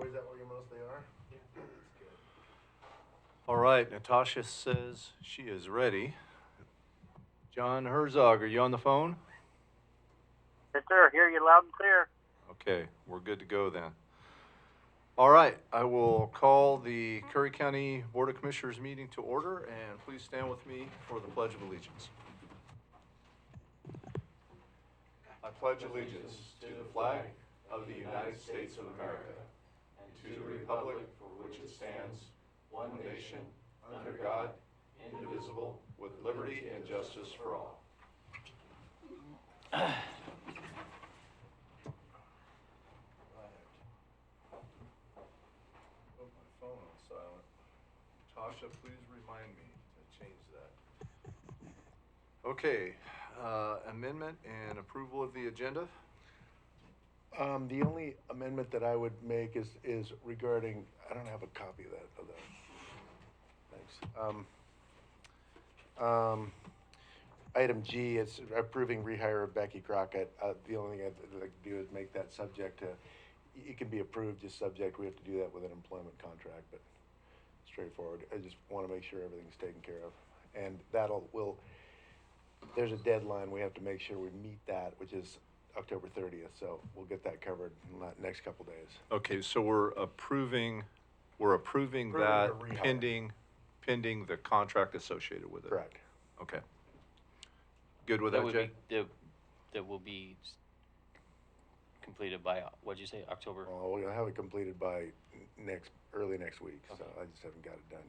Joey, is that where you mostly are? Yeah, that's good. All right, Natasha says she is ready. John Herzog, are you on the phone? Yes, sir. Hear you loud and clear. Okay, we're good to go then. All right, I will call the Curry County Board of Commissioners meeting to order, and please stand with me for the Pledge of Allegiance. I pledge allegiance to the flag of the United States of America and to the republic for which it stands, one nation, under God, indivisible, with liberty and justice for all. Put my phone on silent. Tasha, please remind me to change that. Okay, amendment and approval of the agenda. The only amendment that I would make is regarding, I don't have a copy of that. Thanks. Item G, it's approving rehire of Becky Crockett. The only thing I'd like to do is make that subject to, it can be approved, just subject, we have to do that with an employment contract, but straightforward. I just want to make sure everything's taken care of. And there's a deadline, we have to make sure we meet that, which is October 30th, so we'll get that covered in the next couple days. Okay, so we're approving Approving that the rehire. pending the contract associated with it. Correct. Okay. Good with that, Jay? That will be completed by, what'd you say, October? Well, we're gonna have it completed by early next week, so Okay. I just haven't got it done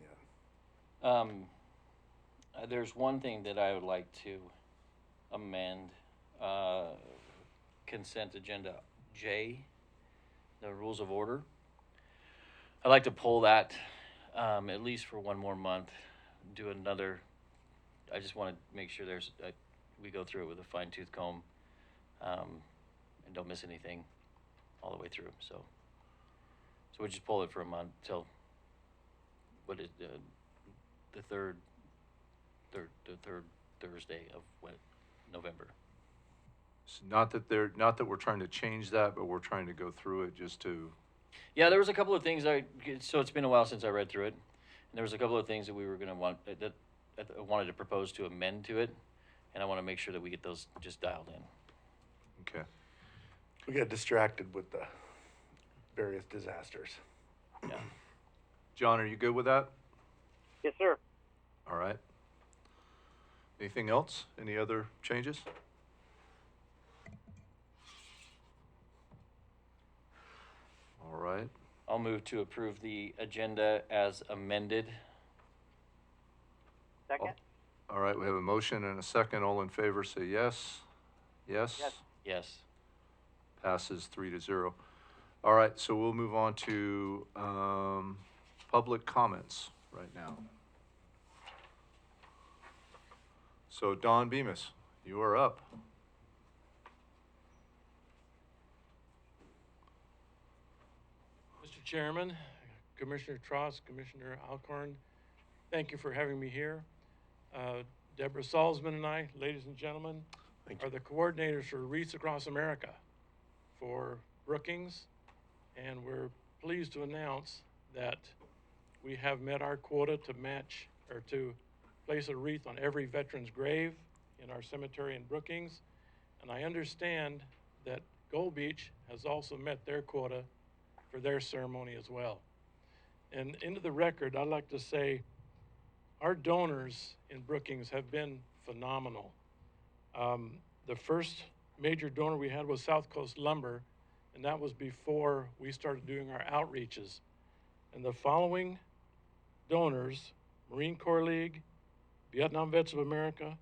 yet. There's one thing that I would like to amend, consent agenda J, the rules of order. I'd like to pull that, at least for one more month, do another, I just want to make sure we go through it with a fine tooth comb, and don't miss anything all the way through, so we just pull it for a month till, what is the third Thursday of November. It's not that we're trying to change that, but we're trying to go through it just to. Yeah, there was a couple of things so it's been a while since I read through it, and there was a couple of things that we were gonna that I wanted to propose to amend to it, and I want to make sure that we get those just dialed in. Okay. We got distracted with the various disasters. Yeah. John, are you good with that? Yes, sir. All right. Anything else? Any other changes? All right. I'll move to approve the agenda as amended. Second? All right, we have a motion and a second. All in favor, say yes. Yes? Yes. Yes. Passes 3-0. All right, so we'll move on to public comments right now. So Don Bemis, you are up. Mr. Chairman, Commissioner Tross, Commissioner Alcorn, thank you for having me here. Deborah Salzman and I, ladies and gentlemen, are the coordinators for Wreaths Across America for Brookings, and we're pleased to announce that we have met our quota to match or to place a wreath on every veteran's grave in our cemetery in Brookings, and I understand that Gold Beach has also met their quota for their ceremony as well. And into the record, I'd like to say our donors in Brookings have been phenomenal. The first major donor we had was South Coast Lumber, and that was before we started doing our outreaches. And the following donors, Marine Corps League, Vietnam Vets of America,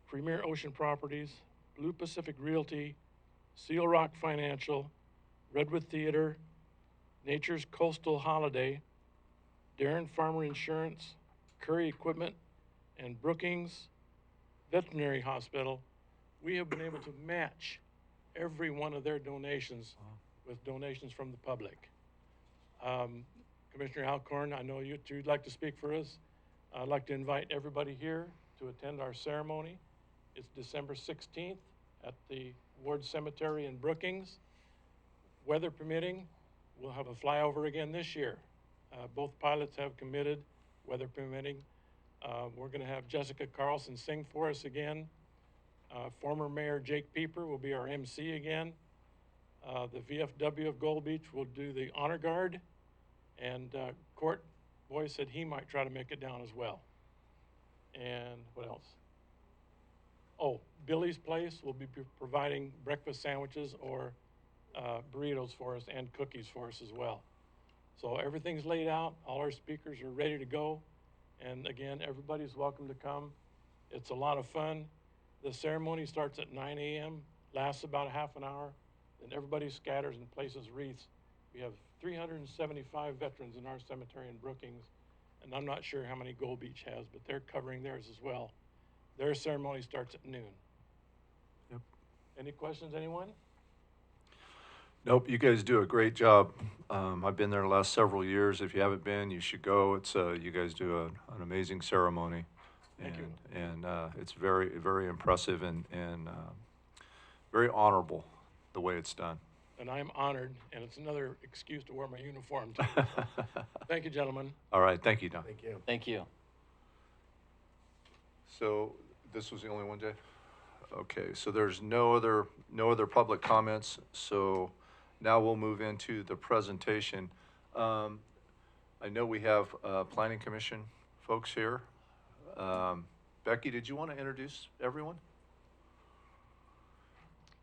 Premier Ocean Properties, Blue Pacific Realty, Seal Rock Financial, Redwood Theater, Nature's Coastal Holiday, Darren Farmer Insurance, Curry Equipment, and Brookings Veterinary Hospital, we have been able to match every one of their donations with donations from the public. Commissioner Alcorn, I know you'd like to speak for us. I'd like to invite everybody here to attend our ceremony. It's December 16th at the Ward Cemetery in Brookings. Weather permitting, we'll have a flyover again this year. Both pilots have committed, weather permitting. We're gonna have Jessica Carlson sing for us again. Former Mayor Jake Pieper will be our MC again. The VFW of Gold Beach will do the honor guard, and Court Boy said he might try to make it down as well. And what else? Oh, Billy's Place will be providing breakfast sandwiches or burritos for us and cookies for us as well. So everything's laid out. All our speakers are ready to go. And again, everybody's welcome to come. It's a lot of fun. The ceremony starts at 9 a.m., lasts about a half an hour, and everybody scatters and places wreaths. We have 375 veterans in our cemetery in Brookings, and I'm not sure how many Gold Beach has, but they're covering theirs as well. Their ceremony starts at noon. Yep. Any questions, anyone? Nope, you guys do a great job. I've been there the last several years. If you haven't been, you should go. It's you guys do an amazing ceremony. Thank you. And it's very, very impressive and very honorable the way it's done. And I'm honored, and it's another excuse to wear my uniform too. Thank you, gentlemen. All right, thank you, Don. Thank you. Thank you. So this was the only one, Jay? Okay, so there's no other public comments, so now we'll move into the presentation. I know we have Planning Commission folks here. Becky, did you want to introduce everyone?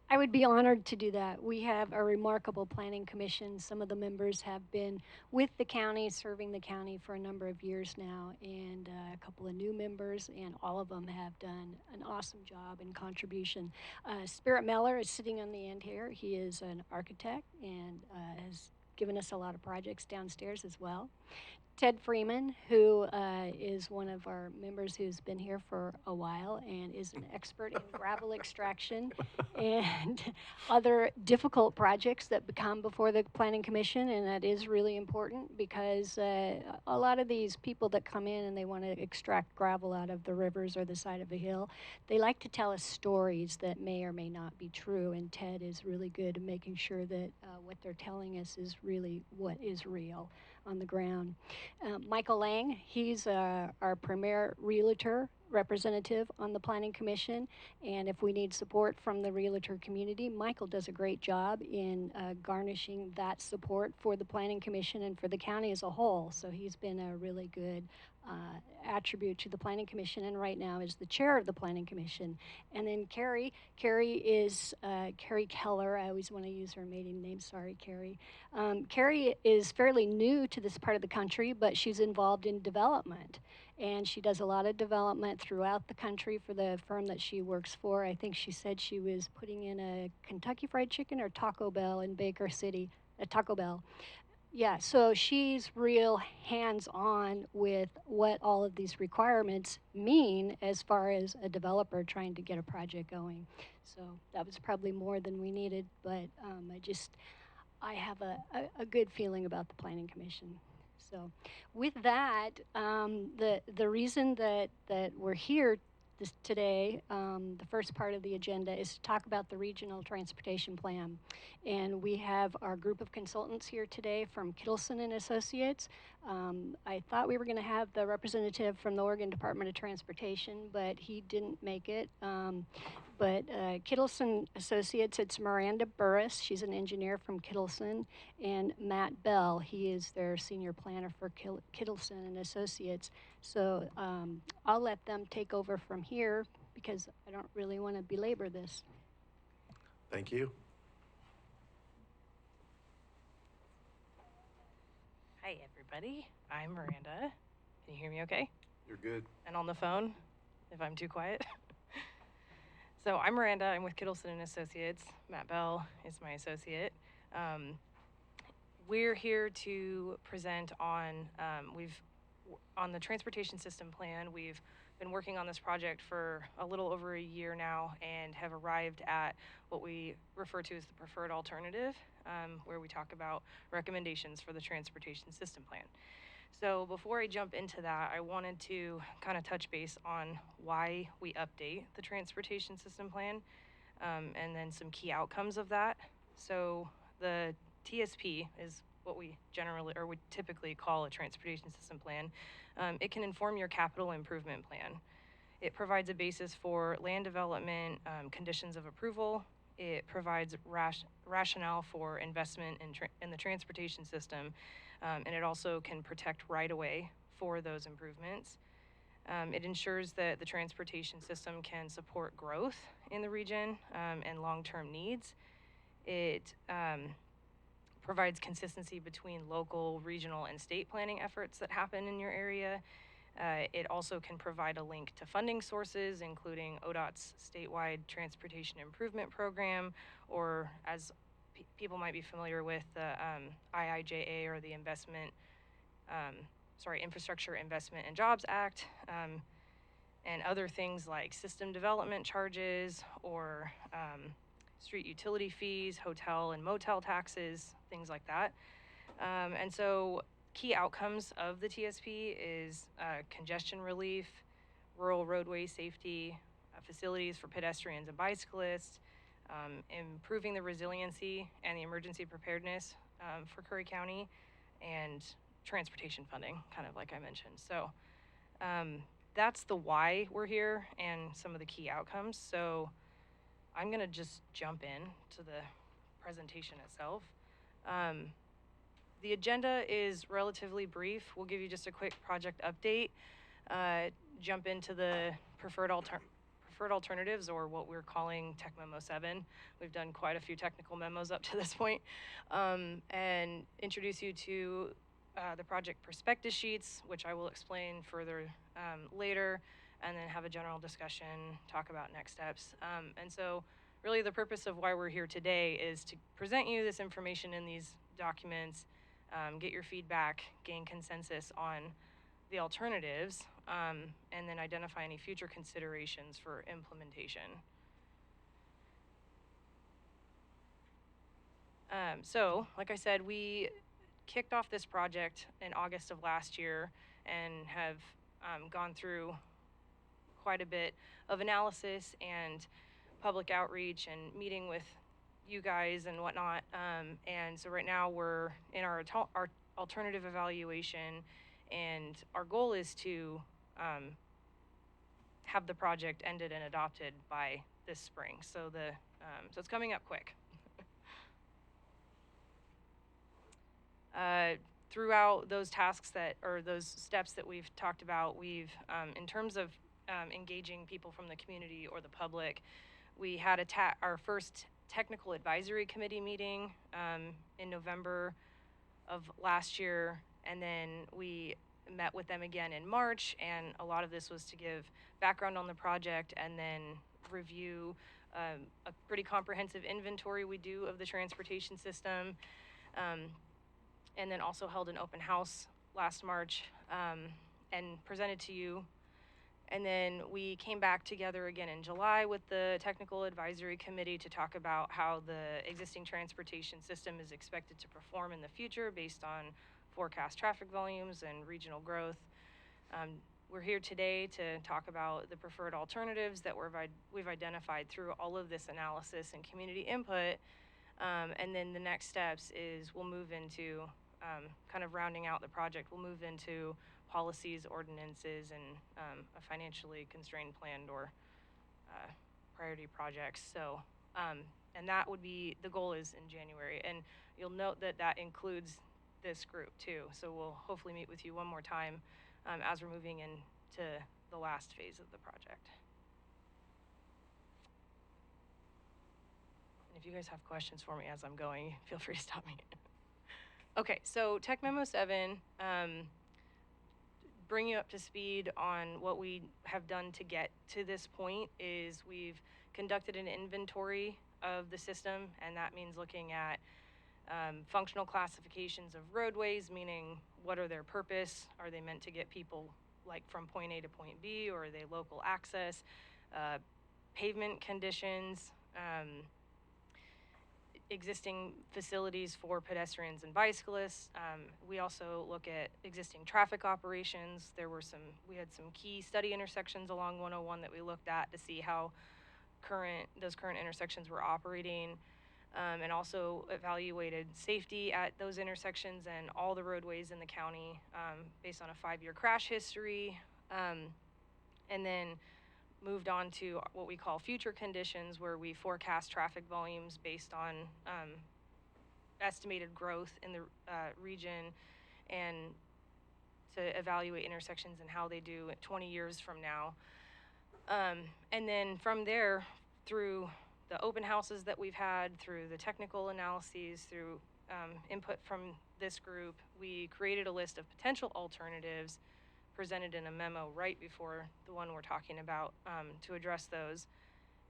I would be honored to do that. We have a remarkable planning commission. Some of the members have been with the county, serving the county for a number of years now, and a couple of new members, and all of them have done an awesome job and contribution. Spirit Meller is sitting on the end here. He is an architect and has given us a lot of projects downstairs as well. Ted Freeman, who is one of our members who's been here for a while and is an expert in gravel extraction and other difficult projects that come before the Planning Commission, and that is really important because a lot of these people that come in and they want to extract gravel out of the rivers or the side of a hill, they like to tell us stories that may or may not be true, and Ted is really good at making sure that what they're telling us is really what is real on the ground. Michael Lang, he's our premier realtor representative on the Planning Commission, and if we need support from the realtor community, Michael does a great job in garnishing that support for the Planning Commission and for the county as a whole. So he's been a really good attribute to the Planning Commission, and right now is the chair of the Planning Commission. And then Carrie is Carrie Keller. I always want to use her maiden name. Sorry, Carrie. Carrie is fairly new to this part of the country, but she's involved in development. And she does a lot of development throughout the country for the firm that she works for. I think she said she was putting in a Kentucky Fried Chicken or Taco Bell in Baker City, Taco Bell. Yeah, so she's real hands-on with what all of these requirements mean as far as a developer trying to get a project going. So that was probably more than we needed, but I have a good feeling about the Planning Commission. So with that, the reason that we're here today, the first part of the agenda is to talk about the Regional Transportation Plan. And we have our group of consultants here today from Kittleson and Associates. I thought we were going to have the representative from the Oregon Department of Transportation, but he didn't make it. But Kittleson Associates, it's Miranda Burris. She's an engineer from Kittleson. And Matt Bell, he is their senior planner for Kittleson and Associates. So I'll let them take over from here because I don't really want to belabor this. Thank you. Hi, everybody. I'm Miranda. Can you hear me okay? You're good. And on the phone, if I'm too quiet? So I'm Miranda. I'm with Kittleson and Associates. Matt Bell is my associate. We're here to present on, on the transportation system plan. We've been working on this project for a little over a year now and have arrived at what we refer to as the preferred alternative, where we talk about recommendations for the transportation system plan. So before I jump into that, I wanted to kind of touch base on why we update the transportation system plan, and then some key outcomes of that. So the TSP is what we generally or would typically call a transportation system plan, it can inform your capital improvement plan. It provides a basis for land development, conditions of approval. It provides rationale for investment in the transportation system, and it also can protect right-of-way for those improvements. It ensures that the transportation system can support growth in the region and long-term needs. It provides consistency between local, regional, and state planning efforts that happen in your area. It also can provide a link to funding sources, including ODOT's statewide transportation improvement program, or as people might be familiar with, the IIJA, or the Infrastructure Investment and Jobs Act, and other things like system development charges, or street utility fees, hotel and motel taxes, things like that. And so key outcomes of the TSP is congestion relief, rural roadway safety, facilities for pedestrians and bicyclists, improving the resiliency and the emergency preparedness for Curry County, and transportation funding, kind of like I mentioned. So that's the why we're here and some of the key outcomes. So I'm gonna just jump in to the presentation itself. The agenda is relatively brief. We'll give you just a quick project update, jump into the preferred alternatives, or what we're calling Tech Memo 7. We've done quite a few technical memos up to this point, and introduce you to the project prospectus sheets, which I will explain further later, and then have a general discussion, talk about next steps. And so really the purpose of why we're here today is to present you this information in these documents, get your feedback, gain consensus on the alternatives, and then identify any future considerations for implementation. So, like I said, we kicked off this project in August of last year and have gone through quite a bit of analysis and public outreach and meeting with you guys and whatnot. And so right now we're in our alternative evaluation, and our goal is to have the project ended and adopted by this spring. So so it's coming up quick. Throughout those tasks those steps that we've talked about, we've, in terms of engaging people from the community or the public, we had our first technical advisory committee meeting in November of last year, and then we met with them again in March, and a lot of this was to give background on the project and then review a pretty comprehensive inventory we do of the transportation system, and then also held an open house last March and presented to you. And then we came back together again in July with the Technical Advisory Committee to talk about how the existing transportation system is expected to perform in the future based on forecast traffic volumes and regional growth. We're here today to talk about the preferred alternatives that we've identified through all of this analysis and community input. And then the next steps is we'll move into kind of rounding out the project. We'll move into policies, ordinances, and a financially constrained plan or priority projects. So, and that would be, the goal is in January. And you'll note that that includes this group too. So we'll hopefully meet with you one more time as we're moving into the last phase of the project. And if you guys have questions for me as I'm going, feel free to stop me. Okay, so Tech Memo 7, bring you up to speed on what we have done to get to this point is we've conducted an inventory of the system, and that means looking at functional classifications of roadways, meaning what are their purpose? Are they meant to get people like from point A to point B, or are they local access? Pavement conditions, existing facilities for pedestrians and bicyclists. We also look at existing traffic operations. We had some key study intersections along 101 that we looked at to see how those current intersections were operating. and also evaluated safety at those intersections and all the roadways in the county based on a 5-year crash history, and then moved on to what we call future conditions, where we forecast traffic volumes based on estimated growth in the region, and to evaluate intersections and how they do 20 years from now. And then from there, through the open houses that we've had, through the technical analyses, through input from this group, we created a list of potential alternatives presented in a memo right before the one we're talking about to address those.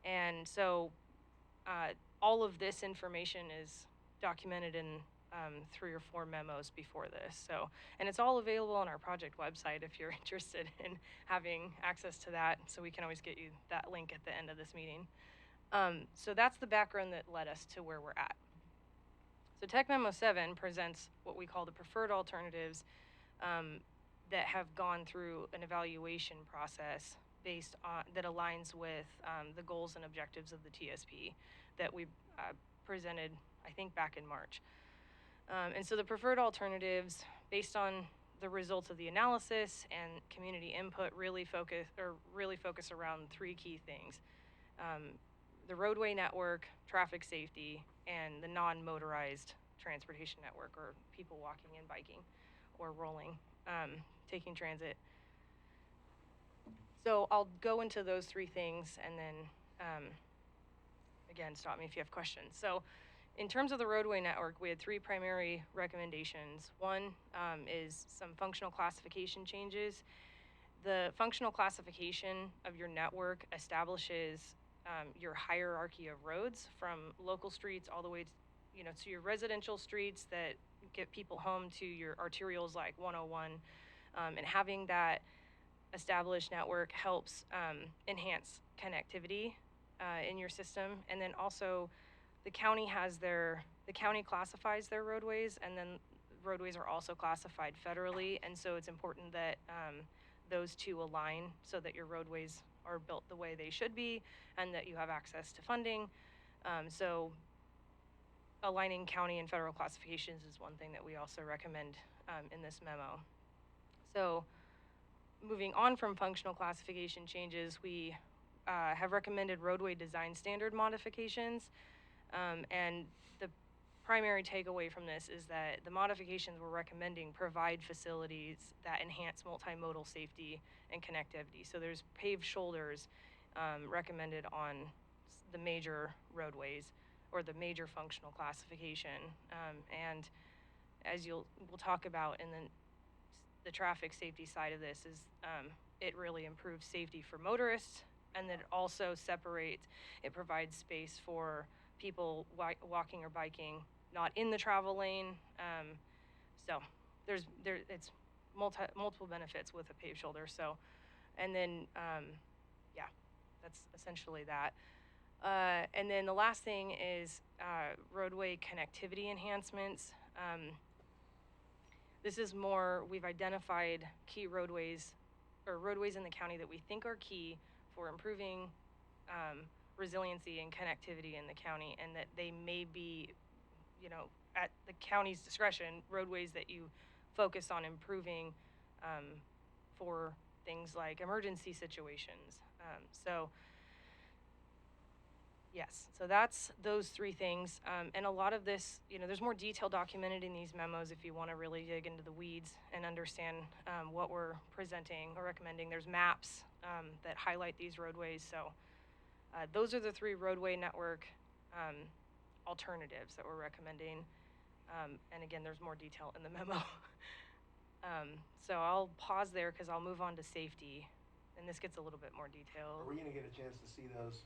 And so all of this information is documented in 3 or 4 memos before this. So, and it's all available on our project website if you're interested in having access to that. So we can always get you that link at the end of this meeting. So that's the background that led us to where we're at. So Tech Memo 7 presents what we call the preferred alternatives that have gone through an evaluation process based on that aligns with the goals and objectives of the TSP that we presented, I think, back in March. And so the preferred alternatives, based on the results of the analysis and community input, really focus around 3 key things: the roadway network, traffic safety, and the non-motorized transportation network, or people walking and biking or rolling, taking transit. So I'll go into those 3 things, and then again, stop me if you have questions. So in terms of the roadway network, we had 3 primary recommendations. One is some functional classification changes. The functional classification of your network establishes your hierarchy of roads, from local streets all the way to your residential streets that get people home, to your arterials like 101. And having that established network helps enhance connectivity in your system. And then also, the county classifies their roadways, and then roadways are also classified federally. And so it's important that those 2 align so that your roadways are built the way they should be and that you have access to funding. So aligning county and federal classifications is one thing that we also recommend in this memo. So moving on from functional classification changes, we have recommended roadway design standard modifications. And the primary takeaway from this is that the modifications we're recommending provide facilities that enhance multimodal safety and connectivity. So there's paved shoulders recommended on the major roadways, or the major functional classification. And as we'll talk about in the traffic safety side of this, is it really improves safety for motorists, and then it also provides space for people walking or biking not in the travel lane. So it's multiple benefits with a paved shoulder. So, and then yeah, that's essentially that. And then the last thing is roadway connectivity enhancements. This is more, we've identified key roadways, or roadways in the county that we think are key for improving resiliency and connectivity in the county, and that they may be, at the county's discretion, roadways that you focus on improving for things like emergency situations. So yes, so that's those 3 things. And a lot of this, there's more detail documented in these memos if you want to really dig into the weeds and understand what we're presenting or recommending. There's maps that highlight these roadways. So those are the 3 roadway network alternatives that we're recommending. And again, there's more detail in the memo. So I'll pause there because I'll move on to safety. And this gets a little bit more detailed. Are we gonna get a chance to see those,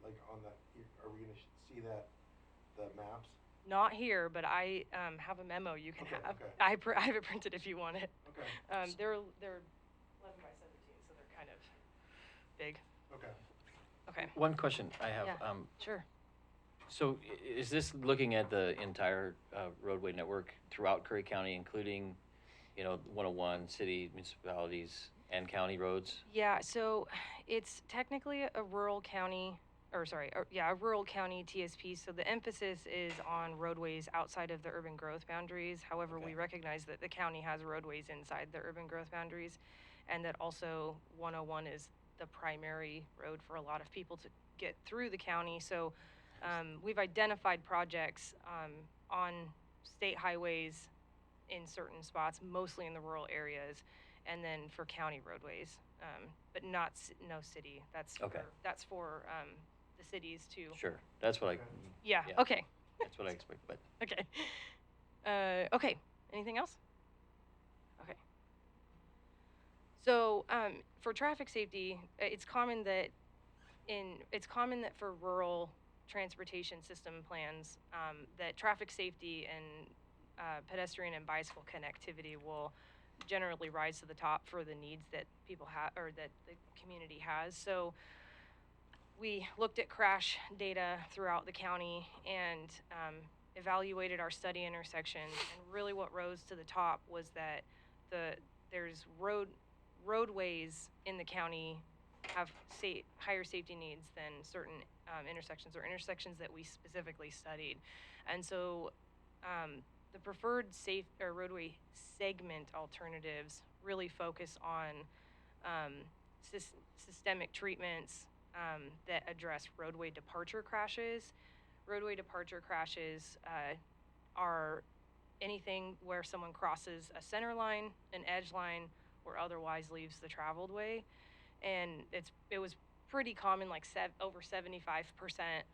like are we gonna see the maps? Not here, but I have a memo you can have. Okay. I have it printed if you want it. Okay. They're 11 by 17, so they're kind of big. Okay. Okay. One question I have. Yeah, sure. So is this looking at the entire roadway network throughout Curry County, including, 101, city, municipalities, and county roads? Yeah, so it's technically a rural county a rural county TSP. So the emphasis is on roadways outside of the urban growth boundaries. However, we Okay. recognize that the county has roadways inside the urban growth boundaries, and that also 101 is the primary road for a lot of people to get through the county. So we've identified projects on state highways in certain spots, mostly in the rural areas, and then for county roadways, but not no city. Okay. That's for the cities to. Sure, that's what I, Yeah. Yeah. Okay. that's what I expect, but, Okay. Okay. Anything else? Okay. So for traffic safety, it's common that for rural transportation system plans that traffic safety and pedestrian and bicycle connectivity will generally rise to the top for the needs that people have or that the community has. So we looked at crash data throughout the county and evaluated our study intersections, and really what rose to the top was that there's roadways in the county have higher safety needs than certain intersections or intersections that we specifically studied. And so the preferred safe or roadway segment alternatives really focus on systemic treatments that address roadway departure crashes. Roadway departure crashes are anything where someone crosses a center line, an edge line, or otherwise leaves the traveled way. And it was pretty common, like over 75%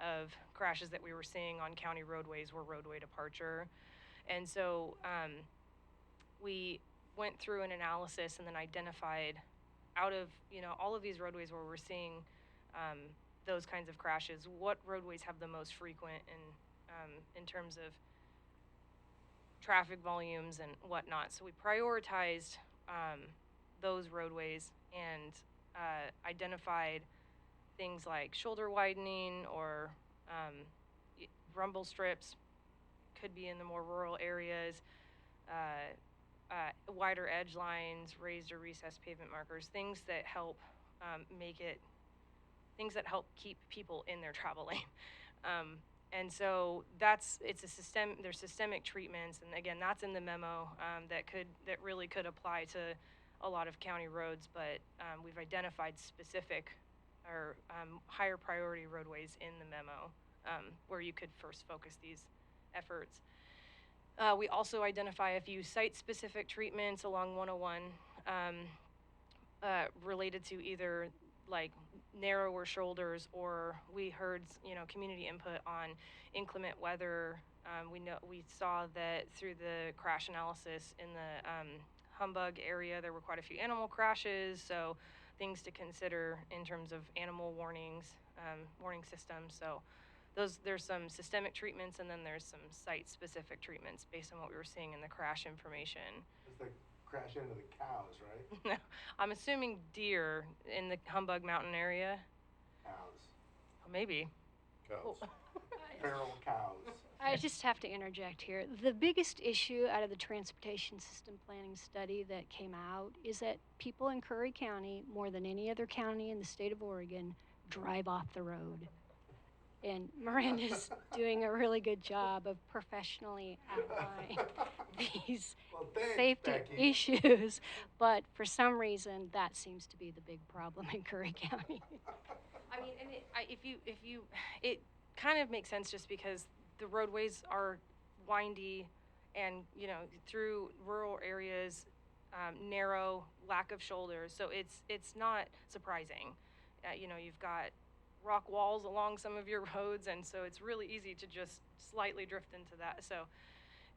of crashes that we were seeing on county roadways were roadway departure. And so we went through an analysis and then identified out of all of these roadways where we're seeing those kinds of crashes, what roadways have the most frequent in terms of traffic volumes and whatnot. So we prioritized those roadways and identified things like shoulder widening or rumble strips, could be in the more rural areas, wider edge lines, raised or recessed pavement markers, things that help keep people in their travel lane. And so there's systemic treatments, and again, that's in the memo that really could apply to a lot of county roads, but we've identified specific or higher priority roadways in the memo where you could first focus these efforts. We also identify a few site-specific treatments along 101 related to either like narrower shoulders, or we heard community input on inclement weather. We saw that through the crash analysis in the Humbug area, there were quite a few animal crashes, so things to consider in terms of animal warning systems. So there's some systemic treatments, and then there's some site-specific treatments based on what we were seeing in the crash information. It's the crash into the cows, right? No, I'm assuming deer in the Humbug Mountain area. Cows. Maybe. Cows. Feral cows. I just have to interject here. The biggest issue out of the transportation system planning study that came out is that people in Curry County, more than any other county in the state of Oregon, drive off the road. And Miranda's doing a really good job of professionally outlining these Thanks, safety Becky. issues, but for some reason that seems to be the big problem in Curry County. I mean, and it kind of makes sense just because the roadways are windy, and through rural areas, narrow, lack of shoulders. So it's not surprising. You've got rock walls along some of your roads, and so it's really easy to just slightly drift into that. So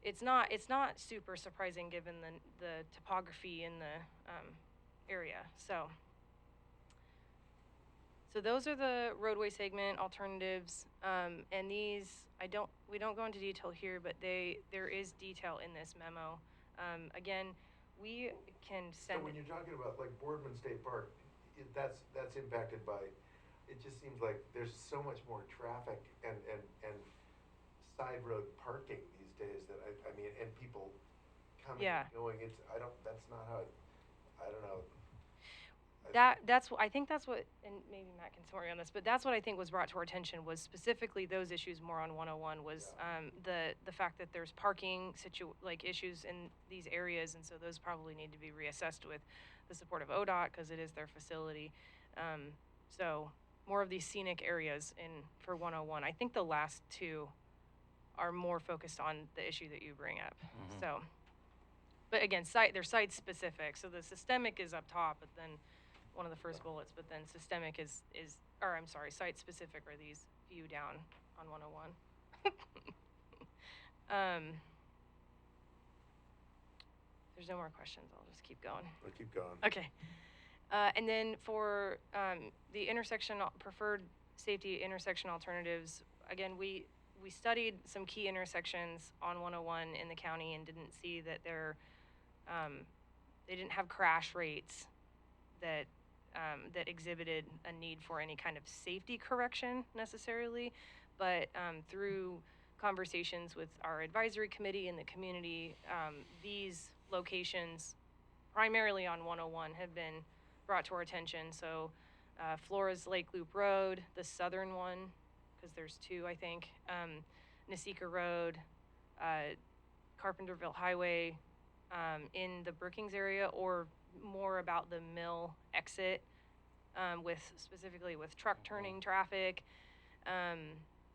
it's not super surprising given the topography in the area. So those are the roadway segment alternatives, and these we don't go into detail here, but there is detail in this memo. Again, we can send. So when you're talking about like Boardman State Park, that's impacted by. It just seems like there's so much more traffic and side road parking these days that I mean, and people coming and going. That's not how I don't know. I think that's what, and maybe Matt can support me on this, but that's what I think was brought to our attention was specifically those issues more on 101 was the fact that there's parking issues in these areas, and so those probably need to be reassessed with the support of ODOT because it is their facility. So more of these scenic areas for 101. I think the last two are more focused on the issue that you bring up. So, but again, they're site specific. So the systemic is up top, but then one of the first bullets, but then systemic site specific are these few down on 101. There's no more questions. I'll just keep going. We'll keep going. Okay. And then for the preferred safety intersection alternatives, again, we studied some key intersections on 101 in the county and didn't see that they didn't have crash rates that exhibited a need for any kind of safety correction necessarily, but through conversations with our advisory committee and the community, these locations, primarily on 101, have been brought to our attention. So Flores Lake Loop Road, the southern one, because there's two, I think, Nasika Road, Carpenterville Highway, in the Brookings area, or more about the mill exit, specifically with truck turning traffic,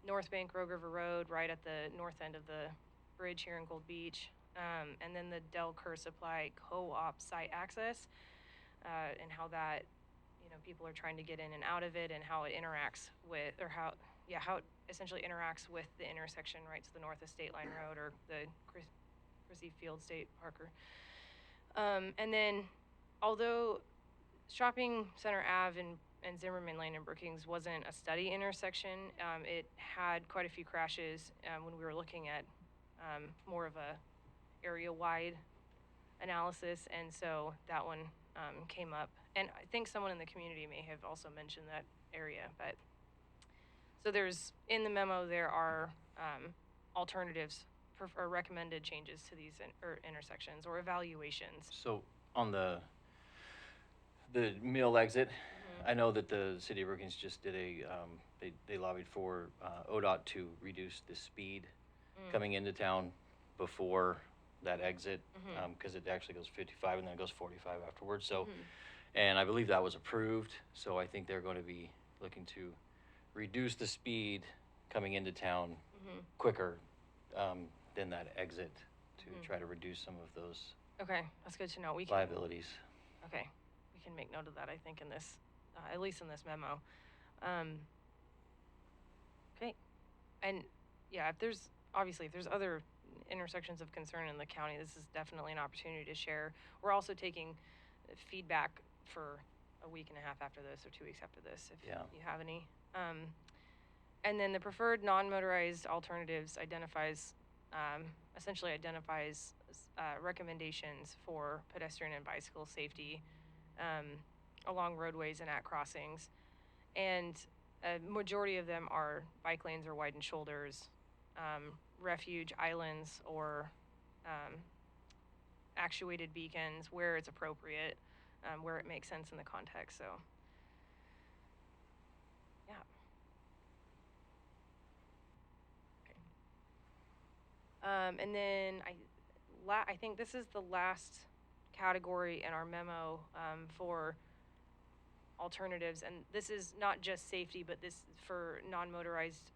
North Bank Rogue River Road, right at the north end of the bridge here in Gold Beach, and then the Del Cur Supply Co-op site access, and how that, people are trying to get in and out of it, and how it interacts with, how it essentially interacts with the intersection right to the north of State Line Road or the Chrissy Field State Parker. And then, although Shopping Center Ave and Zimmerman Lane in Brookings wasn't a study intersection, it had quite a few crashes when we were looking at more of a area-wide analysis, and so that one came up. And I think someone in the community may have also mentioned that area, but so in the memo there are alternatives or recommended changes to these intersections or evaluations. So on the mill exit, I know that the city of Brookings just did they lobbied for ODOT to reduce the speed coming into town before that exit, because it actually goes 55 and then it goes 45 afterwards. So, and I believe that was approved. So I think they're going to be looking to reduce the speed coming into town quicker than that exit to try to reduce some of those Okay, that's good to know. liabilities. Okay, we can make note of that, I think, in this, at least in this memo. Okay, and yeah, if there's other intersections of concern in the county, this is definitely an opportunity to share. We're also taking feedback for a week and a half after this, or 2 weeks after this, if you have any. And then the preferred non-motorized alternatives essentially identifies recommendations for pedestrian and bicycle safety along roadways and at crossings. And a majority of them are bike lanes or widened shoulders, refuge islands, or actuated beacons where it's appropriate, where it makes sense in the context. So, yeah. Okay. And then I think this is the last category in our memo for alternatives, and this is not just safety, but this for non-motorized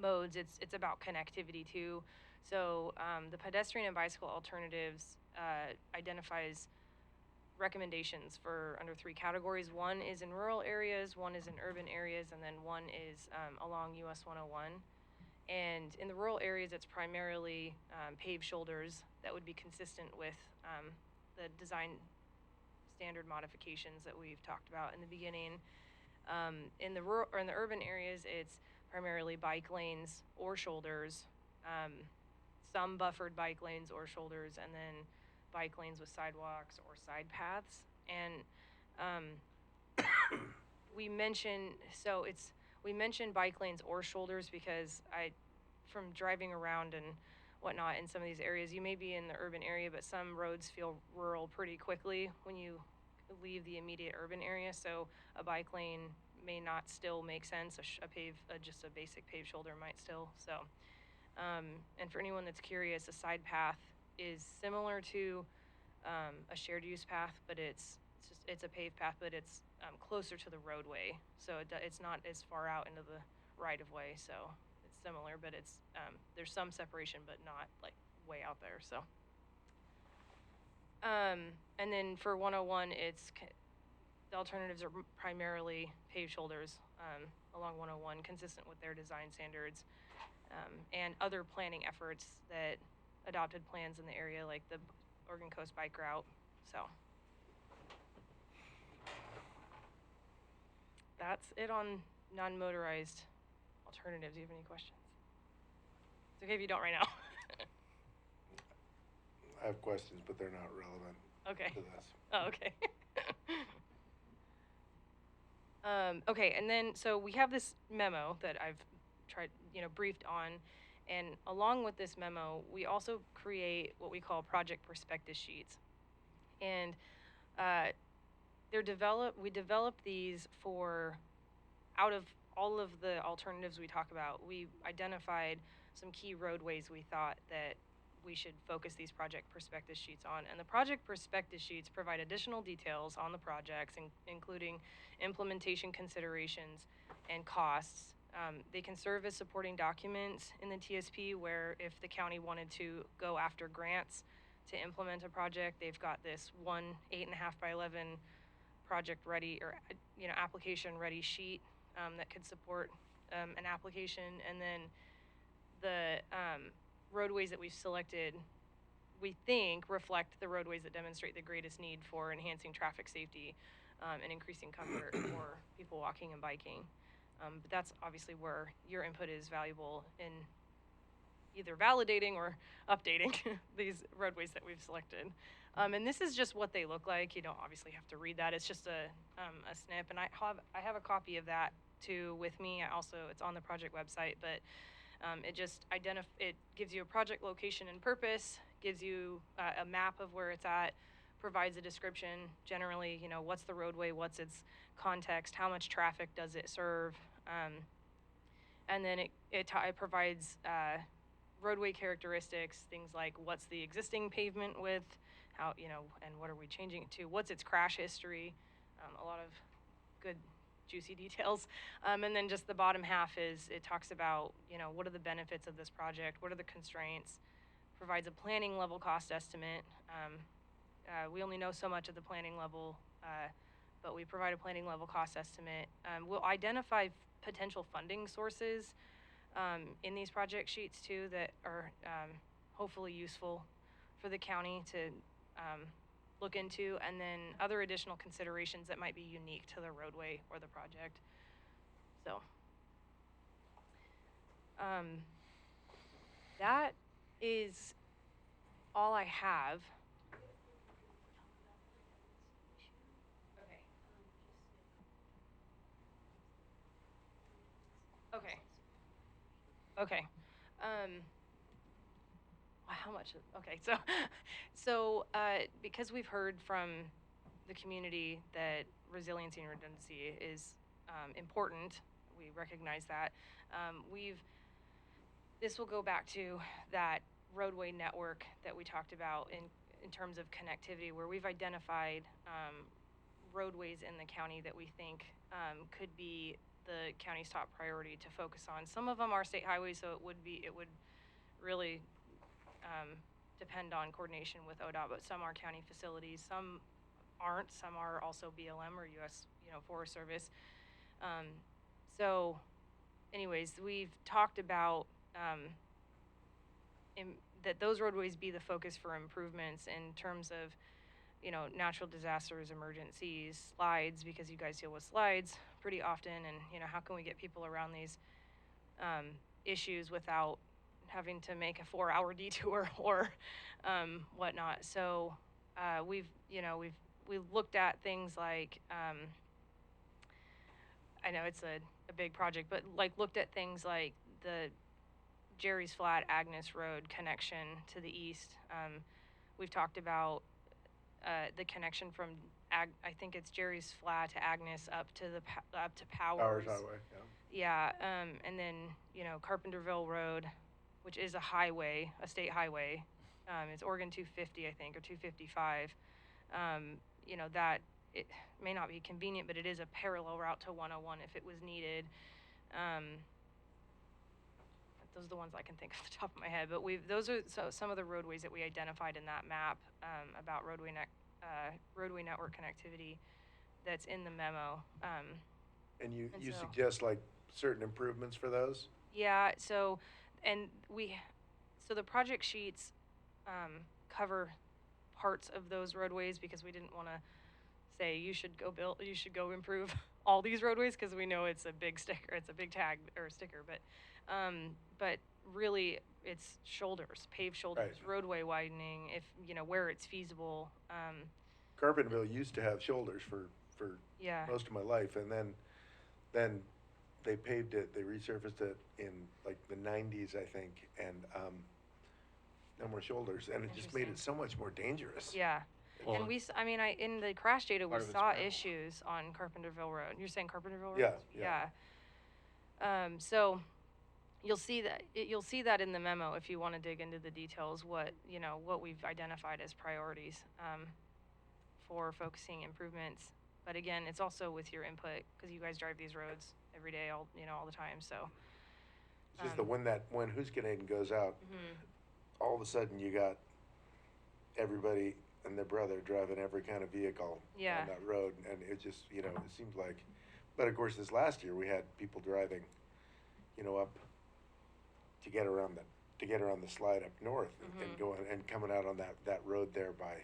modes. It's about connectivity too. So the pedestrian and bicycle alternatives identifies recommendations for under 3 categories. One is in rural areas, one is in urban areas, and then one is along US 101. And in the rural areas, it's primarily paved shoulders that would be consistent with the design standard modifications that we've talked about in the beginning. In the urban areas, it's primarily bike lanes or shoulders, some buffered bike lanes or shoulders, and then bike lanes with sidewalks or side paths. And we mention bike lanes or shoulders because from driving around and whatnot in some of these areas, you may be in the urban area, but some roads feel rural pretty quickly when you leave the immediate urban area, so a bike lane may not still make sense. Just a basic paved shoulder might still. So, and for anyone that's curious, a side path is similar to a shared use path, but it's a paved path, but it's closer to the roadway, so it's not as far out into the right of way. So it's similar, but it's there's some separation, but not like way out there. So, and then for 101, the alternatives are primarily paved shoulders along 101, consistent with their design standards, and other planning efforts that adopted plans in the area, like the Oregon Coast Bike Route. So that's it on non-motorized alternatives. Do you have any questions? It's okay if you don't right now. I have questions, but they're not relevant Okay. to this. Oh, okay. Okay, and then, so we have this memo that I've briefed on, and along with this memo, we also create what we call project prospectus sheets. And we develop these out of all of the alternatives we talk about, we identified some key roadways we thought that we should focus these project prospectus sheets on. And the project prospectus sheets provide additional details on the projects, including implementation considerations and costs. They can serve as supporting documents in the TSP, where if the county wanted to go after grants to implement a project, they've got this 8.5 by 11 project ready, or application ready sheet that could support an application. And then the roadways that we've selected, we think, reflect the roadways that demonstrate the greatest need for enhancing traffic safety and increasing comfort for people walking and biking. But that's obviously where your input is valuable in either validating or updating these roadways that we've selected. And this is just what they look like. You don't obviously have to read that. It's just a snip, and I have a copy of that too with me. It's on the project website, but it just it gives you a project location and purpose, gives you a map of where it's at, provides a description, generally, what's the roadway, what's its context, how much traffic does it serve, and then it provides roadway characteristics, things like what's the existing pavement width, how, and what are we changing it to, what's its crash history, a lot of good juicy details. And then just the bottom half it talks about, what are the benefits of this project, what are the constraints, provides a planning level cost estimate. We only know so much at the planning level, but we provide a planning level cost estimate. We'll identify potential funding sources in these project sheets too that are hopefully useful for the county to look into, and then other additional considerations that might be unique to the roadway or the project. So that is all I have. Okay. Okay. How much? Okay, so because we've heard from the community that resiliency and redundancy is important, we recognize that. This will go back to that roadway network that we talked about in terms of connectivity, where we've identified roadways in the county that we think could be the county's top priority to focus on. Some of them are state highways, so it would really depend on coordination with ODOT, but some are county facilities, some aren't, some are also BLM or U.S. Forest Service. So anyways, we've talked about that those roadways be the focus for improvements in terms of natural disasters, emergencies, slides, because you guys deal with slides pretty often, and how can we get people around these issues without having to make a 4-hour detour or whatnot. So we've looked at things like I know it's a big project, but looked at things like the Jerry's Flat Agnes Road connection to the east. We've talked about the connection from I think it's Jerry's Flat to Agnes up to up to Powers Highway, yeah. Yeah, and then, Carpenterville Road, which is a highway, a state highway. It's Oregon 250, I think, or 255. That it may not be convenient, but it is a parallel route to 101 if it was needed. Those are the ones I can think off the top of my head, but those are some of the roadways that we identified in that map, about roadway network connectivity that's in the memo. And you so- suggest like certain improvements for those? Yeah, so the project sheets cover parts of those roadways because we didn't want to say you should go improve all these roadways, because we know it's a big sticker, it's a big tag or sticker, but really it's paved shoulders, Right. roadway widening, if where it's feasible. Carpenterville used to have shoulders for Yeah. most of my life, and then they paved it, they resurfaced it in like the 90s, I think, and no more shoulders, and it just made it so much more dangerous. Yeah. Well, And in the crash data, we part of it's saw gravel. issues on Carpenterville Road. You're saying Carpenterville Road? Yeah, yeah. Yeah. So you'll see that in the memo if you want to dig into the details, what we've identified as priorities for focusing improvements. But again, it's also with your input, because you guys drive these roads every day, all the time. So It's just that when Huskaneden goes out, all of a sudden you got everybody and their brother driving every kind of vehicle Yeah. on that road, and it just, it seems like, but of course this last year we had people driving, up to get around the slide up north and going and coming out on that road there by,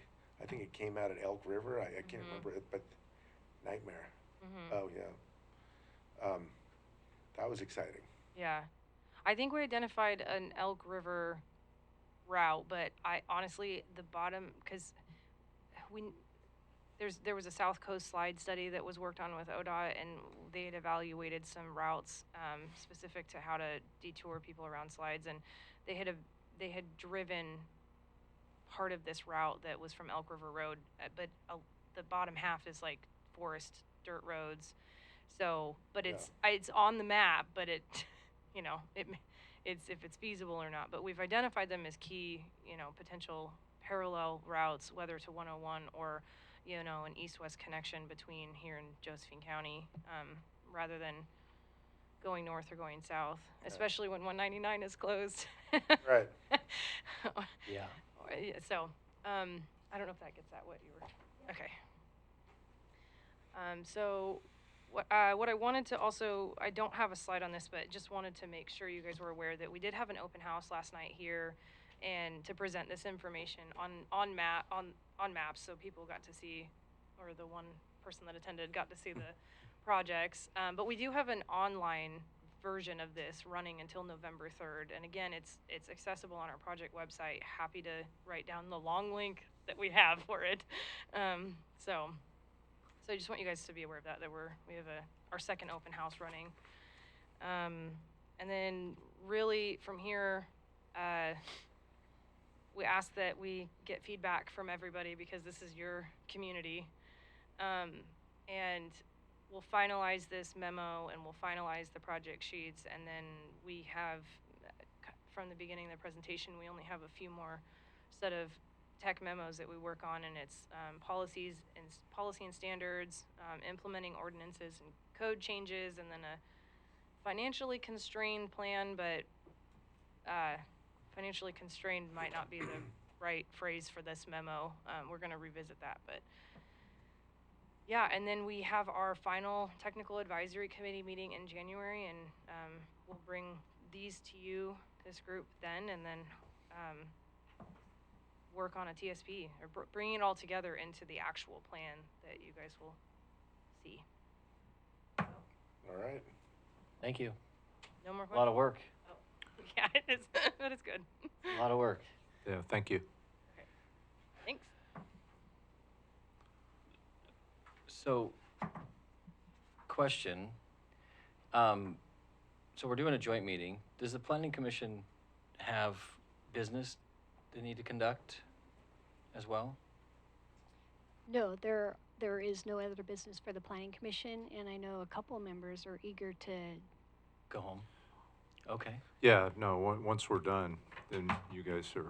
I think it came out at Elk River. I can't remember it, but nightmare. Oh yeah. That was exciting. Yeah. I think we identified an Elk River route, but I honestly, the bottom, because there was a South Coast slide study that was worked on with ODOT, and they had evaluated some routes specific to how to detour people around slides, and they had driven part of this route that was from Elk River Road, but the bottom half is like forest dirt roads. So, but it's on the map, but it, it's if it's feasible or not. But we've identified them as key, potential parallel routes, whether to 101 or, an east-west connection between here and Josephine County, rather than going north or going south, especially when 199 is closed. Right. Yeah. So, I don't know if that gets at what you were. Okay. So, what I wanted to also, I don't have a slide on this, but just wanted to make sure you guys were aware that we did have an open house last night here, and to present this information on maps, so people got to see, or the one person that attended got to see the projects. But we do have an online version of this running until November 3rd, and again, it's accessible on our project website. Happy to write down the long link that we have for it. So I just want you guys to be aware of that we have our second open house running. And then really from here, we ask that we get feedback from everybody, because this is your community. And we'll finalize this memo, and we'll finalize the project sheets, and then we have, from the beginning of the presentation, we only have a few more set of tech memos that we work on, and it's policy and standards, implementing ordinances and code changes, and then a financially constrained plan, but financially constrained might not be the right phrase for this memo. We're going to revisit that, but yeah, and then we have our final technical advisory committee meeting in January, and we'll bring these to you, this group, then, and then work on a TSP, or bringing it all together into the actual plan that you guys will see. All right. Thank you. No more A questions? lot of work. Oh. Yeah, it is, but it's good. A lot of work. Yeah, thank you. Thanks. So, question. So we're doing a joint meeting. Does the planning commission have business they need to conduct as well? No, there is no other business for the planning commission, and I know a couple members are eager to. Go home. Okay. Yeah, no, once we're done, then you guys are,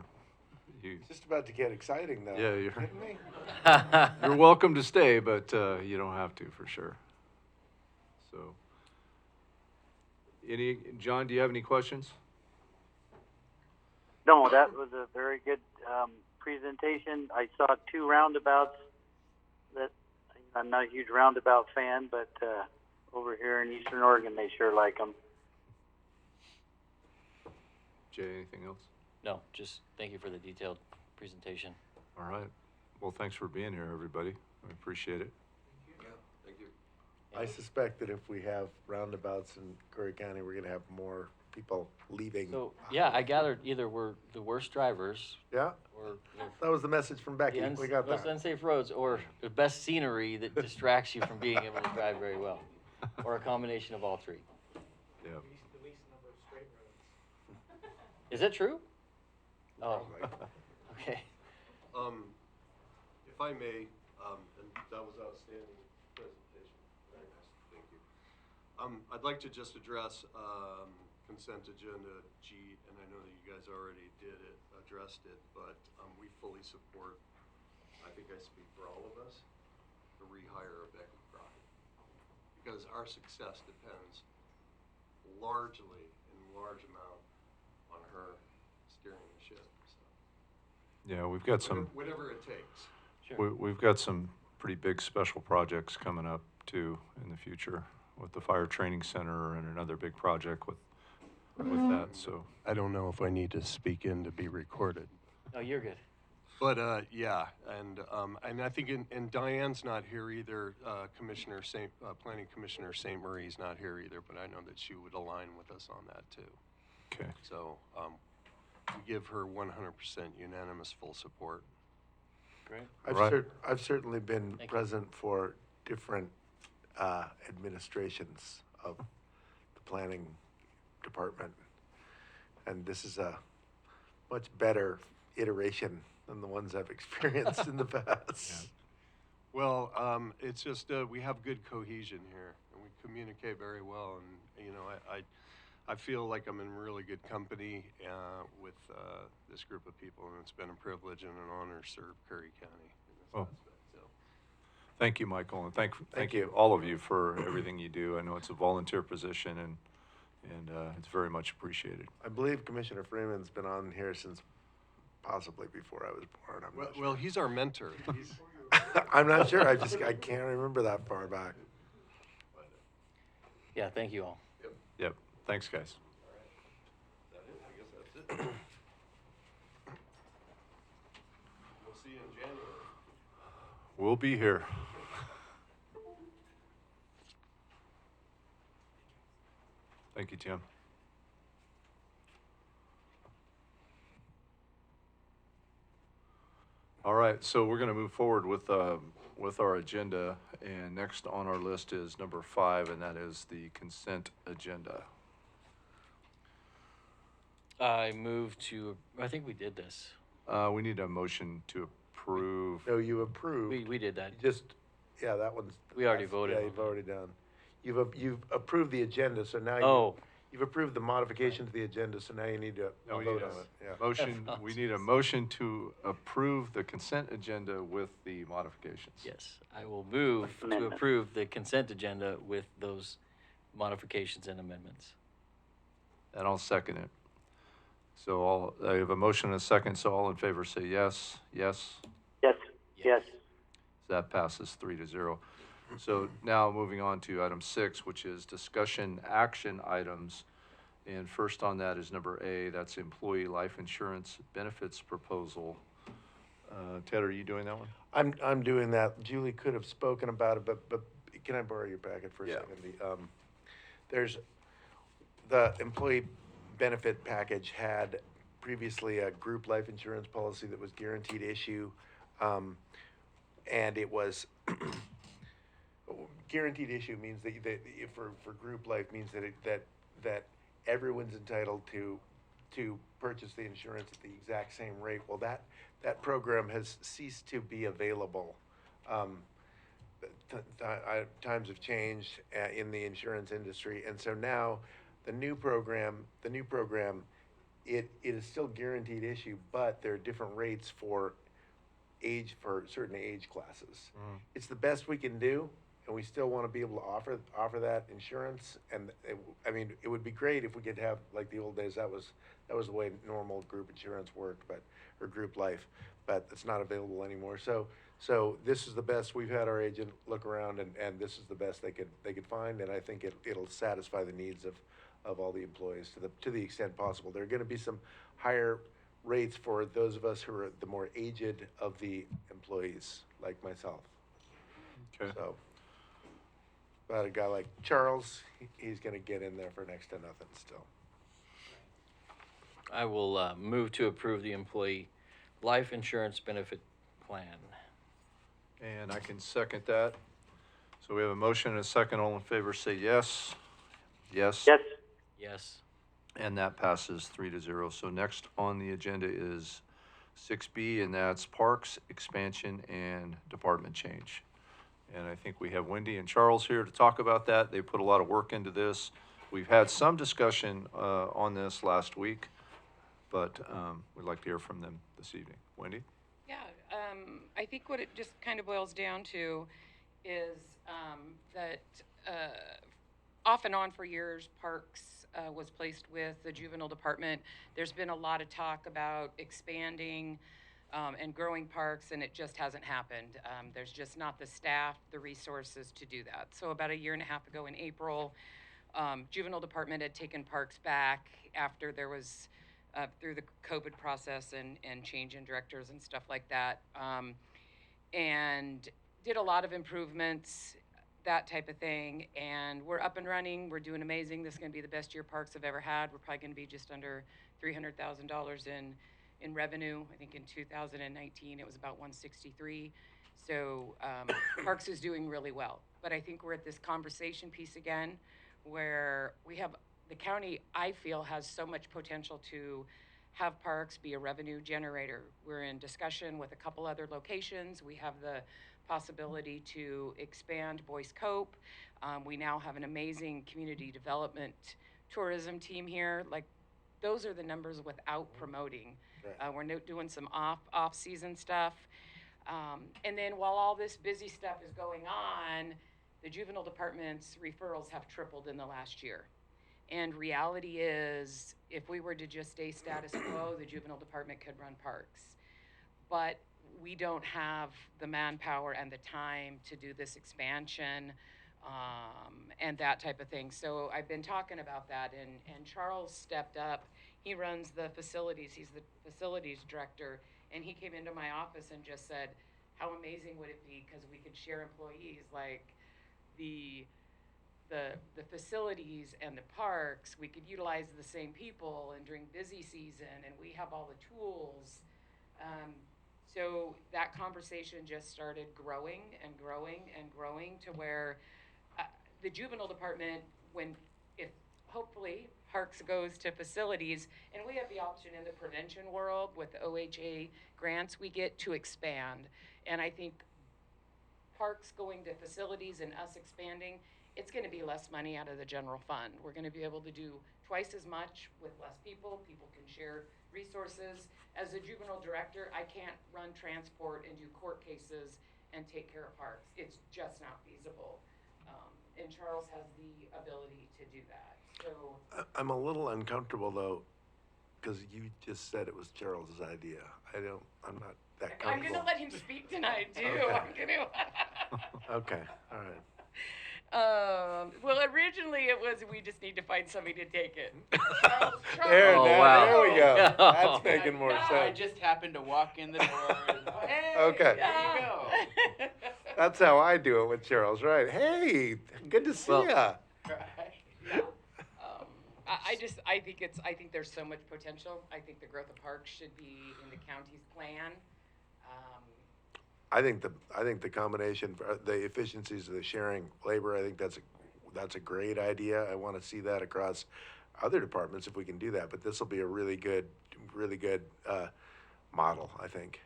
you, It's just about to get exciting though. Yeah, you're- Kidding me? you're welcome to stay, but, you don't have to for sure. So, John, do you have any questions? No, that was a very good presentation. I saw 2 roundabouts that I'm not a huge roundabout fan, but over here in Eastern Oregon, they sure like them. Jay, anything else? No, just thank you for the detailed presentation. All right. Well, thanks for being here, everybody. I appreciate it. I suspect that if we have roundabouts in Curry County, we're gonna have more people leaving. So, yeah, I gathered either we're the worst drivers Yeah, or that was the message from Becky. We got most that. unsafe roads or the best scenery that distracts you from being able to drive very well. Or a combination of all three. Yeah. Is it true? Oh, okay. If I may, and that was outstanding presentation. Very nice. Thank you. I'd like to just address consent agenda G, and I know that you guys already addressed it, but we fully support, I think I speak for all of us, the rehire of Becky Crockett. Because our success depends largely, in large amount, on her steering the ship. So. Yeah, we've got some, Whatever it takes. Sure. we've got some pretty big special projects coming up too in the future with the fire training center and another big project with that, so. I don't know if I need to speak in to be recorded. No, you're good. But yeah, and I think and Diane's not here either. Planning Commissioner St. Marie's not here either. But I know that she would align with us on that too. Okay. So we give her 100% unanimous full support. Great. Right. I've certainly been Thank you. present for different administrations of the planning department, and this is a much better iteration than the ones I've experienced in the past. Well, it's just we have good cohesion here, and we communicate very well. And you know, I feel like I'm in really good company with this group of people, and it's been a privilege and an honor to serve Curry County in this Well, aspect. So. Thank you, Michael, and thank Thank you, you. all of you, for everything you do. I know it's a volunteer position, and it's very much appreciated. I believe Commissioner Freeman's been on here since possibly before I was born. I'm not Well, he's our mentor. He's, sure. I'm not sure. I can't remember that far back. Yeah, thank you all. Yep. Thanks, guys. I guess that's it. We'll see you in January. We'll be here. Thank you, Tim. All right, so we're going to move forward with our agenda, and next on our list is number 5, and that is the consent agenda. I move to, I think we did this. We need a motion to approve. No, you approved. We did that. You just, yeah, that one's. We already voted Yeah, on you've that. already done. You've approved the agenda, so now Oh. you've approved the modification to the agenda, so now you need to No, we vote need on a it. Yeah. motion, we need a motion to approve the consent agenda with the modifications. Yes, I will move to Amendment. approve the consent agenda with those modifications and amendments. And I'll second it. So I have a motion and a second, so all in favor say yes, yes. Yes. Yes. That passes 3-0. So now moving on to item 6, which is discussion action items. And first on that is number A, that's employee life insurance benefits proposal. Ted, are you doing that one? I'm doing that. Julie could have spoken about it, but can I borrow your packet for a Yeah. second? There's the employee benefit package had previously a group life insurance policy that was guaranteed issue, and it was guaranteed issue means that for group life means that everyone's entitled to purchase the insurance at the exact same rate. Well, that program has ceased to be available Times have changed in the insurance industry, and so now the new program, it is still guaranteed issue, but there are different rates for certain age classes. It's the best we can do, and we still want to be able to offer that insurance. And I mean, it would be great if we could have like the old days. That was the way normal group insurance worked, or group life, but it's not available anymore. So this is the best. We've had our agent look around, and this is the best they could find, and I think it'll satisfy the needs of all the employees to the extent possible. There are going to be some higher rates for those of us who are the more aged of the employees, like myself. Okay. So, but a guy like Charles, he's going to get in there for next to nothing still. I will move to approve the employee life insurance benefit plan. And I can second that. So we have a motion and a second. All in favor, say yes. Yes. Yes. Yes. And that passes 3-0. So next on the agenda is 6B, and that's parks, expansion, and department change. And I think we have Wendy and Charles here to talk about that. They put a lot of work into this. We've had some discussion on this last week, but we'd like to hear from them this evening. Wendy? Yeah, I think what it just kind of boils down to is that off and on for years, Parks was placed with the juvenile department. There's been a lot of talk about expanding and growing parks, and it just hasn't happened. There's just not the staff, the resources to do that. So about a year and a half ago in April, juvenile department had taken parks back after there was through the COVID process and change in directors and stuff like that, and did a lot of improvements, that type of thing. And we're up and running. We're doing amazing. This is going to be the best year parks have ever had. We're probably going to be just under $300,000 in revenue. I think in 2019 it was about 163. So parks is doing really well. But I think we're at this conversation piece again, where we have the county, I feel, has so much potential to have parks be a revenue generator. We're in discussion with a couple other locations. We have the possibility to expand Boyce Cope. We now have an amazing community development tourism team here. Like, those are the numbers without promoting. Right. We're doing some off-season stuff. And then while all this busy stuff is going on, the juvenile department's referrals have tripled in the last year. And reality is, if we were to just stay status quo, the juvenile department could run parks. But we don't have the manpower and the time to do this expansion and that type of thing. So I've been talking about that, and Charles stepped up. He runs the facilities. He's the facilities director, and he came into my office and just said, how amazing would it be, because we could share employees, like the facilities and the parks, we could utilize the same people, and during busy season, and we have all the tools. So that conversation just started growing and growing and growing to where the juvenile department, if hopefully parks goes to facilities, and we have the option in the prevention world with the OHA grants we get to expand. And I think parks going to facilities and us expanding, it's going to be less money out of the general fund. We're going to be able to do twice as much with less people. People can share resources. As a juvenile director, I can't run transport and do court cases and take care of parks. It's just not feasible. And Charles has the ability to do that. So I'm a little uncomfortable though, because you just said it was Charles's idea. I'm not that I'm comfortable. going to let him speak tonight too. Okay. I'm going to. Okay, all right. Well, originally it was, we just need to find somebody to take it. There, Oh, now, wow. there we go. Oh. That's making more Yeah, I sense. just happened to walk in the door and, hey, Okay. there you go. That's how I do it with Charles, right? Hey, good to see Well- ya. Yeah. I think there's so much potential. I think the growth of parks should be in the county's plan. I think the combination, the efficiencies of the sharing labor, I think that's a great idea. I want to see that across other departments if we can do that. But this will be a really good model, I think.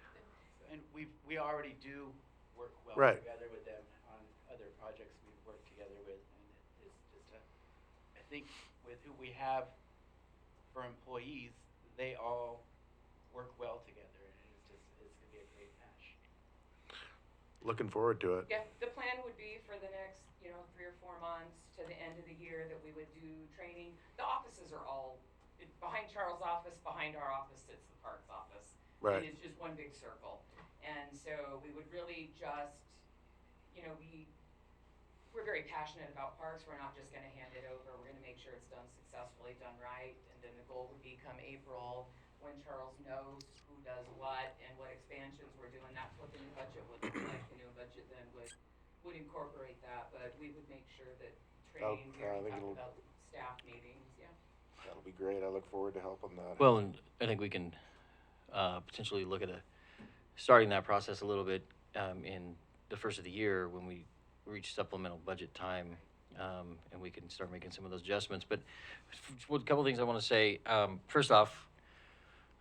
And we already do work well well Right. together with them on other projects we've worked together with, and it's just I think with who we have for employees, they all work well together, and it's gonna be a great match. Looking forward to it. Yeah, the plan would be for the next, 3 or 4 months to the end of the year that we would do training. The offices are all, behind Charles' office, behind our office sits the parks office. Right. It is just one big circle. And so we would really just, we're very passionate about parks. We're not just gonna hand it over. We're gonna make sure it's done successfully, done right. And then the goal would be come April, when Charles knows who does what and what expansions we're doing, that's what the new budget would look like. The new budget then would incorporate that, but we would make sure that training, we I already think talked it'll- about staff meetings, yeah. That'll be great. I look forward to helping that. Well, and I think we can potentially look at starting that process a little bit in the first of the year when we reach supplemental budget time, and we can start making some of those adjustments. But a couple of things I want to say. First off,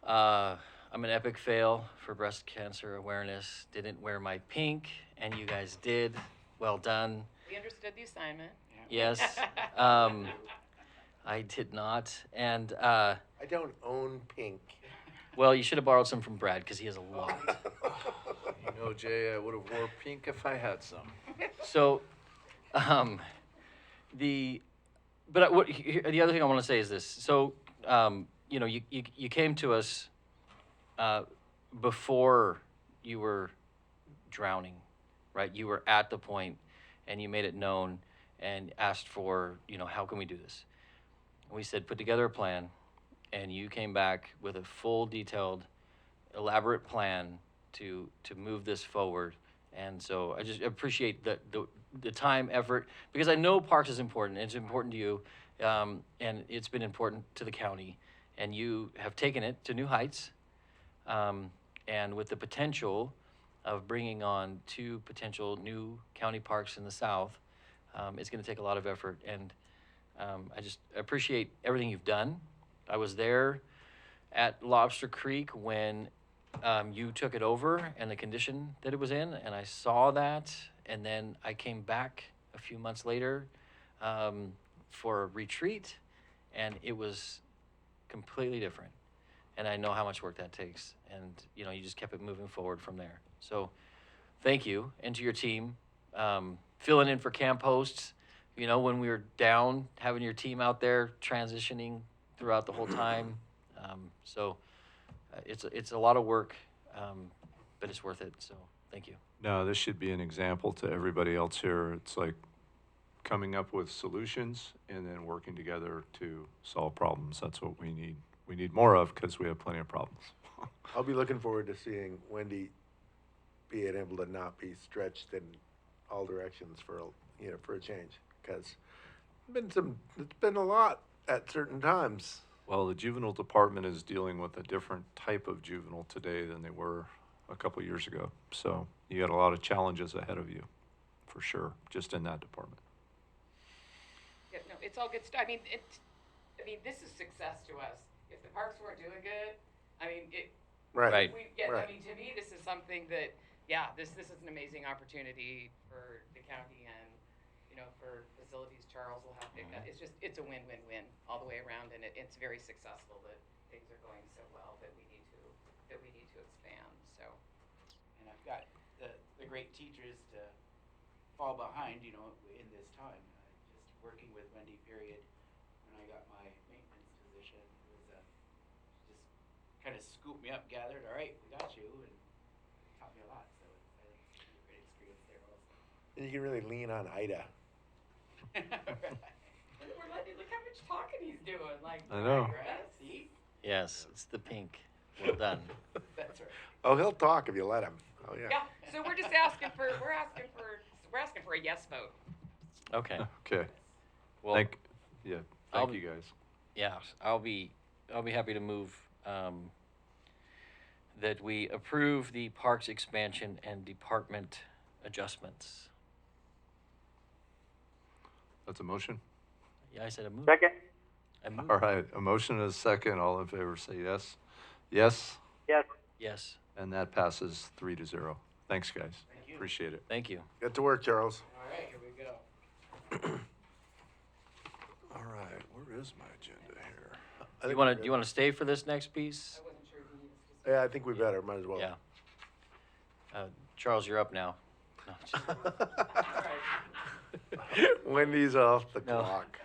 I'm an epic fail for breast cancer awareness. Didn't wear my pink, and you guys did. Well done. We understood the assignment. Yes. I did not. And, I don't own pink. well, you should have borrowed some from Brad because he has a lot. You know, Jay, I would have wore pink if I had some. So, the other thing I want to say is this. So, you came to us before you were drowning, right? You were at the point, and you made it known, and asked for, how can we do this? And we said, put together a plan, and you came back with a full, detailed, elaborate plan to move this forward. And so I just appreciate the time, effort, because I know parks is important. It's important to you, and it's been important to the county. And you have taken it to new heights, and with the potential of bringing on 2 potential new county parks in the south, it's going to take a lot of effort. And I just appreciate everything you've done. I was there at Lobster Creek when you took it over and the condition that it was in, and I saw that. And then I came back a few months later for a retreat, and it was completely different. And I know how much work that takes. And, you just kept it moving forward from there. So thank you. And to your team, filling in for camp hosts, when we were down, having your team out there transitioning throughout the whole time. So it's a lot of work, but it's worth it. So thank you. No, this should be an example to everybody else here. It's like coming up with solutions and then working together to solve problems. That's what we need. We need more of because we have plenty of problems. I'll be looking forward to seeing Wendy being able to not be stretched in all directions for a change, because it's been a lot at certain times. Well, the juvenile department is dealing with a different type of juvenile today than they were a couple years ago. So you got a lot of challenges ahead of you, for sure, just in that department. Yeah, no, it's all good stuff. I mean, this is success to us. If the parks weren't doing good, Right. I mean, to me, this is something that, this is an amazing opportunity for the county and, for facilities. Charles will have, it's a win-win-win all the way around, and it's very successful that things are going so well that we need to expand, so. And I've got the great teachers to fall behind, in this time. Just working with Wendy, period, when I got my maintenance position, it was just kind of scooped me up, gathered, all right, we got you, and taught me a lot. So I think it's a great experience there also. And you can really lean on Ida. Look how much talking he's doing, like. I know. Right? See? Yes, it's the pink. Well done. That's right. Oh, he'll talk if you let him. Oh, yeah. Yeah, so we're just asking for a yes vote. Okay. Okay. Well, Thank I'll- you guys. yeah, I'll be happy to move that we approve the parks expansion and department adjustments. That's a motion. Yeah, I said a move. Second? I moved. All right, a motion and a second. All in favor say yes. Yes, Yes. Yes. and that passes 3-0. Thanks, guys. Thank you. Appreciate it. Thank you. Get to work, Charles. All right, here we go. All right, where is my agenda here? I think You wanna stay for this next piece? I wasn't sure if you needed us to. Yeah, I think we better, might as well. Yeah. Charles, you're up now. No, just- Wendy's off the No. clock.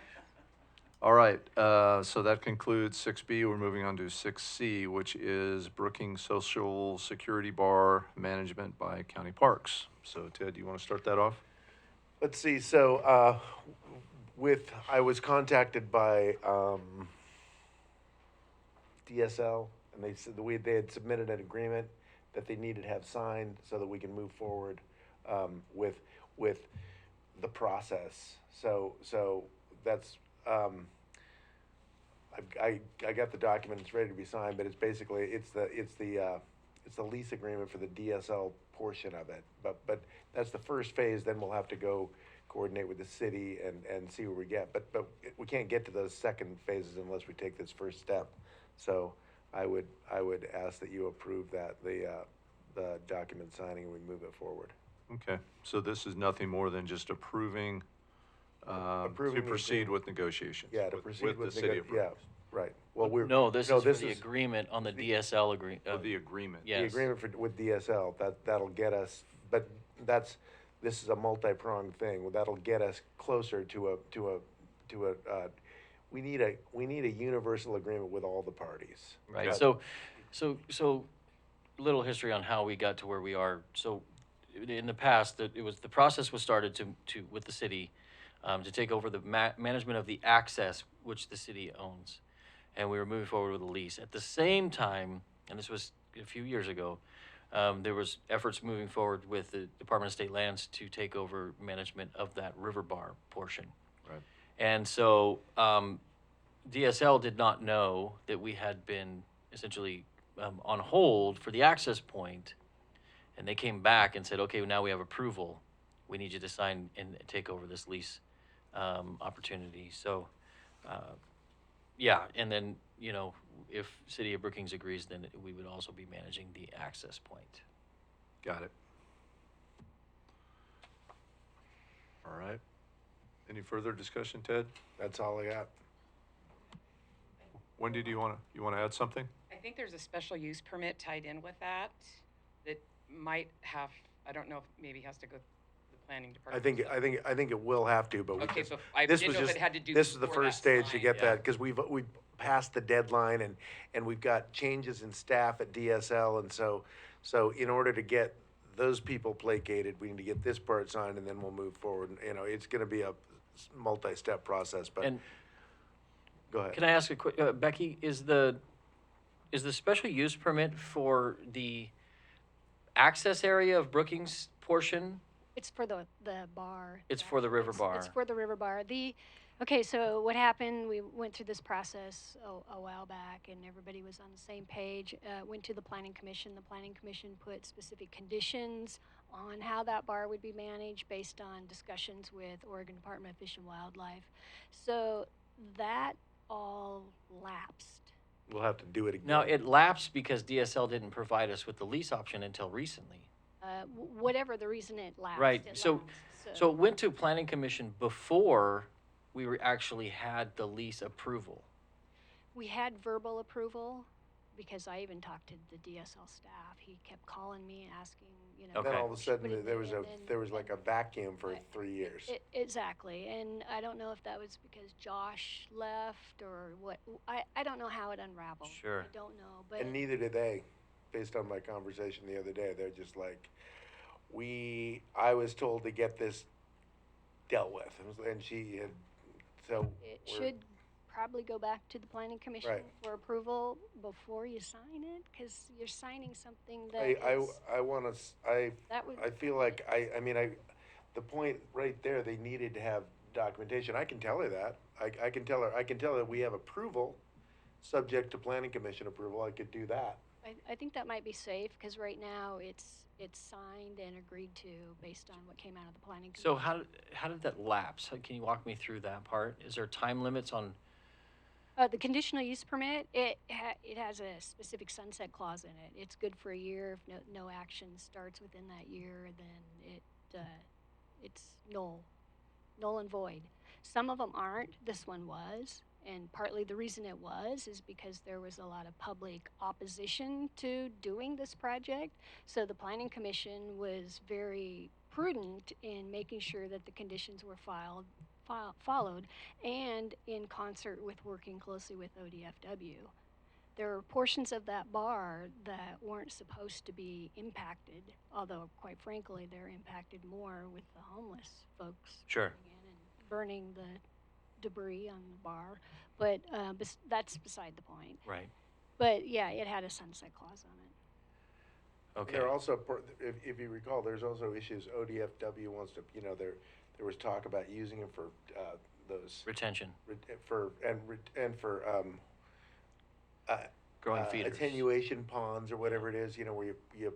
All right, so that concludes 6B. We're moving on to 6C, which is Brookings Social Security Bar Management by County Parks. So Ted, do you want to start that off? Let's see, so, I was contacted by, DSL, and they said they had submitted an agreement that they needed to have signed so that we can move forward, with the process. So that's, I got the document, it's ready to be signed, but it's basically, it's the lease agreement for the DSL portion of it. But that's the first phase, then we'll have to go coordinate with the city and see where we get. But we can't get to those second phases unless we take this first step. So I would ask that you approve that, the document signing, and we move it forward. Okay, so this is nothing more than just approving, Approving to the proceed agreement. with negotiations. Yeah, to proceed with the city of yeah, Brookings. right. Well, No, this is for this the is agreement on the DSL agreement. Of the agreement. Yeah. the Yes. agreement with DSL. That'll get us, but this is a multi-pronged thing. Well, that'll get us closer to a. We need a universal agreement with all the parties. Right, Okay. so, little history on how we got to where we are. So, in the past, the process was started with the city, to take over the management of the access, which the city owns. And we were moving forward with a lease. At the same time, and this was a few years ago, there was efforts moving forward with the Department of State Lands to take over management of that river bar portion. Right. And so, DSL did not know that we had been essentially on hold for the access point, and they came back and said, okay, now we have approval. We need you to sign and take over this lease opportunity. So, yeah, and then, if City of Brookings agrees, then we would also be managing the access point. Got it. All right. Any further discussion, Ted? That's all I got. Wendy, do you want to add something? I think there's a special use permit tied in with that might have, I don't know if maybe has to go to the planning I department. think it will have to, but we Okay, just, but I this didn't was know if just, it had to do this is the before first that stage to sign. get Yeah. that, because we've passed the deadline and we've got changes in staff at DSL, and so in order to get those people placated, we need to get this part signed, and then we'll move forward. It's gonna be a multi-step process, but And go ahead. can I ask a quick, Becky, is the special use permit for the access area of Brookings portion? It's for the bar. It's for the river bar. It's for the river bar. Okay, so what happened, we went through this process a while back, and everybody was on the same page. Went to the planning commission. The planning commission put specific conditions on how that bar would be managed based on discussions with Oregon Department of Fish and Wildlife. So that all lapsed. We'll have to do it again. Now, it lapsed because DSL didn't provide us with the lease option until recently. Whatever the reason it lapsed. Right, it so lapsed. it went to planning commission before we actually had the lease approval. We had verbal approval because I even talked to the DSL staff. He kept calling me, asking, Then Okay. all of a should put sudden, it there in, was and then- there was like a vacuum for Right. 3 years. Exactly, and I don't know if that was because Josh left or what. I don't know how it unraveled. Sure. I don't know, but And neither did they, based on my conversation the other day. They're just like, I was told to get this dealt with, and she had, so. it we're- should probably go back to the planning commission Right. for approval before you sign it, because you're signing something that I want to, that would. I feel like, the point right there, they needed to have documentation. I can tell her that. I can tell her we have approval, subject to planning commission approval. I could do that. I think that might be safe, because right now it's signed and agreed to based on what came out of the planning commission. So how did that lapse? Can you walk me through that part? Is there time limits on The conditional use permit, it has a specific sunset clause in it. It's good for a year. If no action starts within that year, then it's null and void. Some of them aren't. This one was. And partly the reason it was is because there was a lot of public opposition to doing this project. So the Planning Commission was very prudent in making sure that the conditions were followed, and in concert with working closely with ODFW. There are portions of that bar that weren't supposed to be impacted, although quite frankly they're impacted more with the homeless folks Sure. coming in and burning the debris on the bar. But that's beside the point. Right. But yeah, it had a sunset clause on it. Okay. There are also, if you recall, there's also issues. ODFW wants to, there was talk about using them for those Retention. for Growing feeders. attenuation ponds or whatever it is. Where you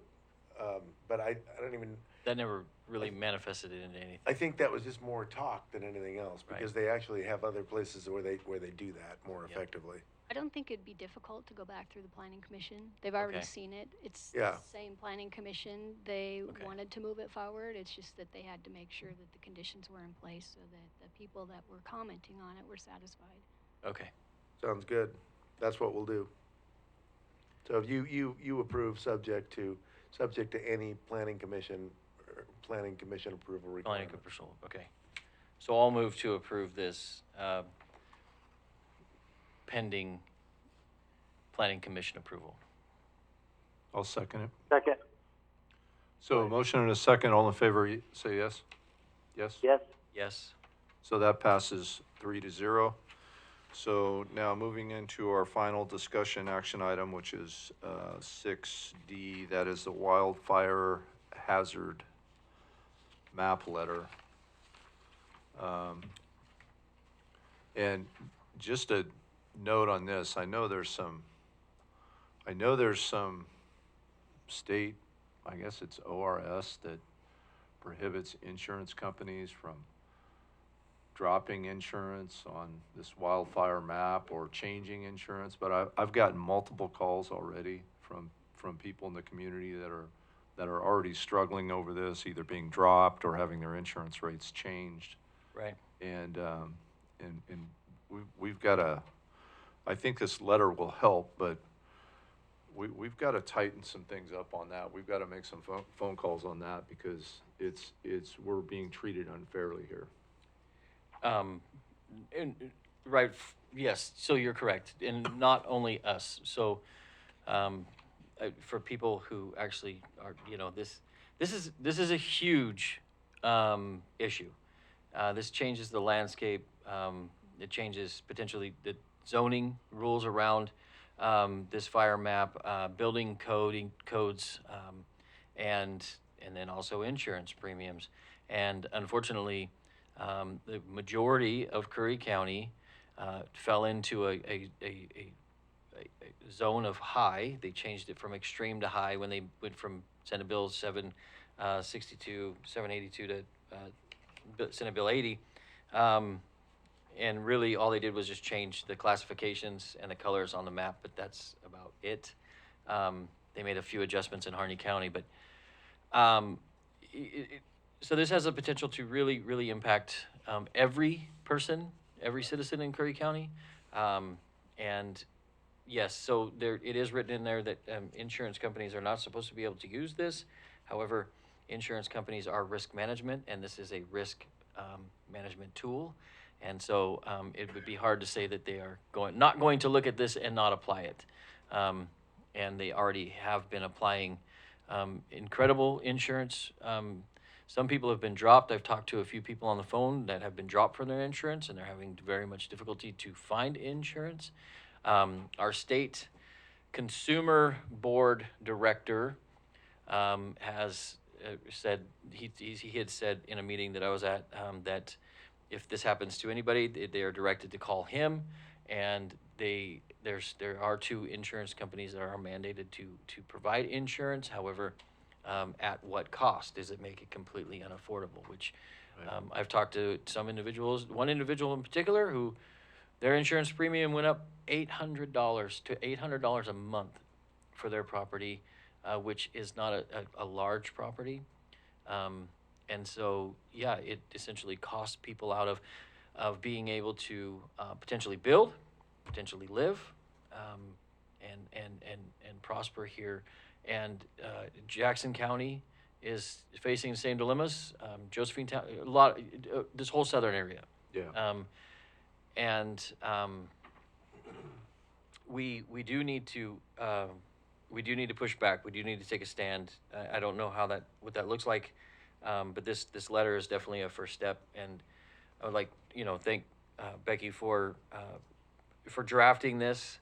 but I don't even. That never really manifested into anything. I think that was just more talk than anything else, Right. because they actually have other places where they do that more Yep. effectively. I don't think it'd be difficult to go back through the planning commission. They've already Okay. seen it. It's Yeah. the same planning commission. They Okay. wanted to move it forward. It's just that they had to make sure that the conditions were in place so that the people that were commenting on it were satisfied. Okay. Sounds good. That's what we'll do. So if you approve subject to any planning commission approval Planning requirement. commission, okay. So I'll move to approve this, pending planning commission approval. I'll second it. Second. So a motion and a second, all in favor, say yes? Yes? Yes. Yes? So that passes 3-0. So now moving into our final discussion action item, which is 6D, that is the wildfire hazard map letter. And just a note on this, I know there's some state, I guess it's ORS, that prohibits insurance companies from dropping insurance on this wildfire map or changing insurance, but I've gotten multiple calls already from people in the community that are already struggling over this, either being dropped or having their insurance rates changed. Right. And we've got to, I think this letter will help, but we've got to tighten some things up on that. We've got to make some phone calls on that, because we're being treated unfairly here. And, right, yes, so you're correct, and not only us. So, for people who actually are, this is a huge, issue. This changes the landscape. It changes potentially the zoning rules around, this fire map, building codes, and then also insurance premiums. And unfortunately, the majority of Curry County fell into a zone of high. They changed it from extreme to high when they went from Senate Bill 782 to Senate Bill 80. And really all they did was just change the classifications and the colors on the map, but that's about it. They made a few adjustments in Harney County, but so this has the potential to really, really impact every person, every citizen in Curry County. And yes, so it is written in there that insurance companies are not supposed to be able to use this. However, insurance companies are risk management, and this is a risk management tool. And so it would be hard to say that they are not going to look at this and not apply it. And they already have been applying incredible insurance. Some people have been dropped. I've talked to a few people on the phone that have been dropped from their insurance, and they're having very much difficulty to find insurance. Our state consumer board director has said, he had said in a meeting that I was at, that if this happens to anybody, they are directed to call him, and there are 2 insurance companies that are mandated to provide insurance. However, at what cost? Does it make it completely unaffordable? Which I've talked to some individuals, one individual in particular who Their insurance premium went up $800 to $800 a month for their property, which is not a large property. And so, yeah, it essentially costs people out of being able to potentially build, potentially live, and prosper here. And Jackson County is facing the same dilemmas. Josephine Town, this whole southern area. Yeah. We do need to push back. We do need to take a stand. I don't know what that looks like, but this letter is definitely a first step. And I would like thank Becky for drafting this.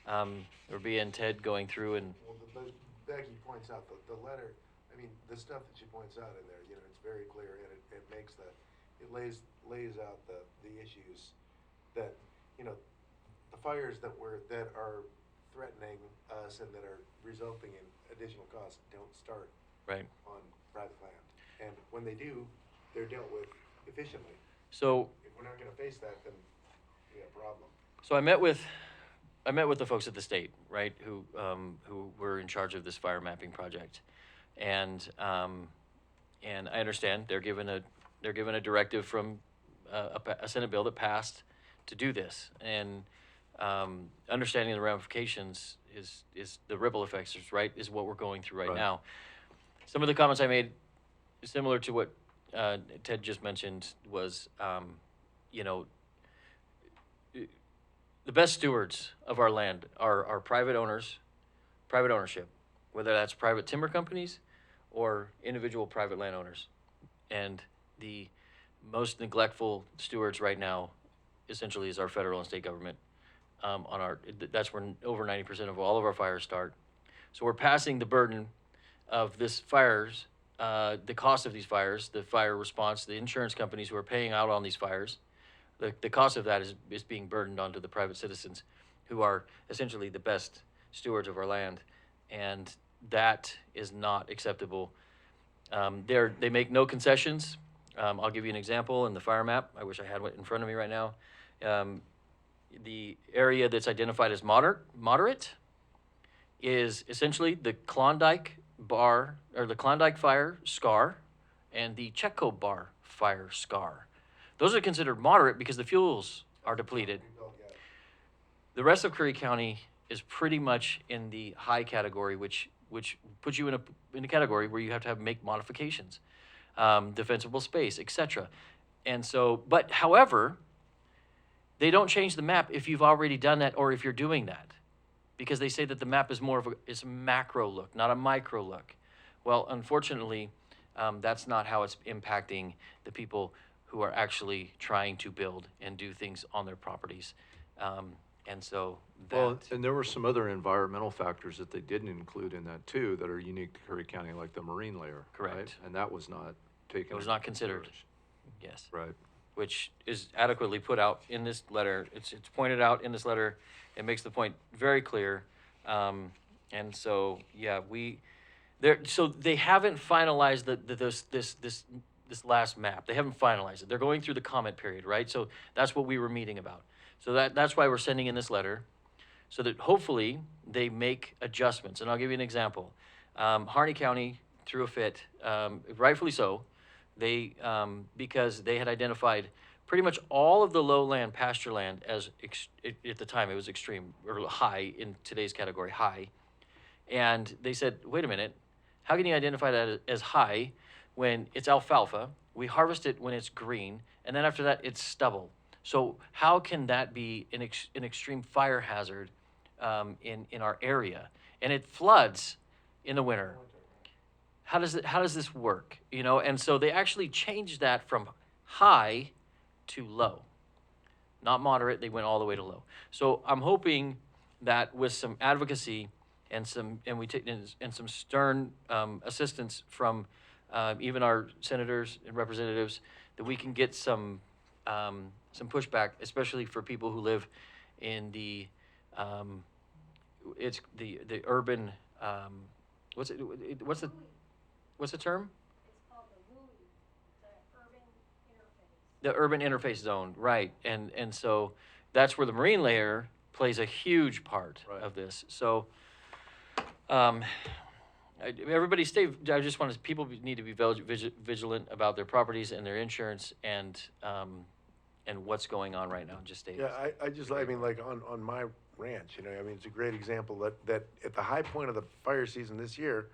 Or being Ted going through and. Well, but Becky points out the letter. I mean, the stuff that she points out in there, it's very clear, and it makes it lays out the issues that, the fires that are threatening us and that are resulting in additional costs don't start Right. on private land. And when they do, they're dealt with efficiently. So. If we're not gonna face that, then we have a problem. So I met with the folks at the state, right, who were in charge of this fire mapping project, and I understand they're given a directive from a Senate bill that passed to do this, and understanding the ramifications is the ripple effects, right, is what we're going through right now. Some of the comments I made, similar to what Ted just mentioned, was the best stewards of our land are private ownership, whether that's private timber companies or individual private landowners. And the most neglectful stewards right now essentially is our federal and state government. That's where over 90% of all of our fires start. So we're passing the burden of this fires, the cost of these fires, the fire response, the insurance companies who are paying out on these fires. The cost of that is being burdened onto the private citizens, who are essentially the best stewards of our land, and that is not acceptable. They make no concessions. I'll give you an example in the fire map. I wish I had it in front of me right now. The area that's identified as moderate is essentially the Klondike Bar, or the Klondike Fire scar, and the Checo Bar fire scar. Those are considered moderate because the fuels are depleted. The rest of Curry County is pretty much in the high category, which puts you in a category where you have to make modifications, defensible space, etc. And so, but however, they don't change the map if you've already done that or if you're doing that, because they say that the map is more of it's a macro look, not a micro look. Well, unfortunately, that's not how it's impacting the people who are actually trying to build and do things on their properties. And so and there were some other environmental factors that they didn't include in that too that are unique to Curry County, like the marine layer. Correct. Right? And that was not taken. It was not considered. Yes. Right. Which is adequately put out in this letter. It's pointed out in this letter. It makes the point very clear. And so, yeah, so they haven't finalized this last map. They haven't finalized it. They're going through the comment period, right? So that's what we were meeting about. So that's why we're sending in this letter, so that hopefully they make adjustments. And I'll give you an example. Harney County threw a fit, rightfully so. They because they had identified pretty much all of the lowland pasture land as at the time it was extreme or high in today's category, high. And they said, wait a minute, how can you identify that as high when it's alfalfa? We harvest it when it's green, and then after that it's stubble. So how can that be an extreme fire hazard in our area? And it floods in the winter. How does this work? And so they actually changed that from high to low, not moderate. They went all the way to low. So I'm hoping that with some advocacy and some stern assistance from even our senators and representatives, that we can get some pushback, especially for people who live in the urban. What's the term? It's called the RUI, the urban interface. The urban interface zone, right? And so that's where the marine layer plays a huge part Right. of this. So, everybody I just want to, people need to be vigilant about their properties and their insurance and what's going on right now. Just stay. Yeah, I mean, like on my ranch, you know, I mean, it's a great example that at the high point of the fire season this year,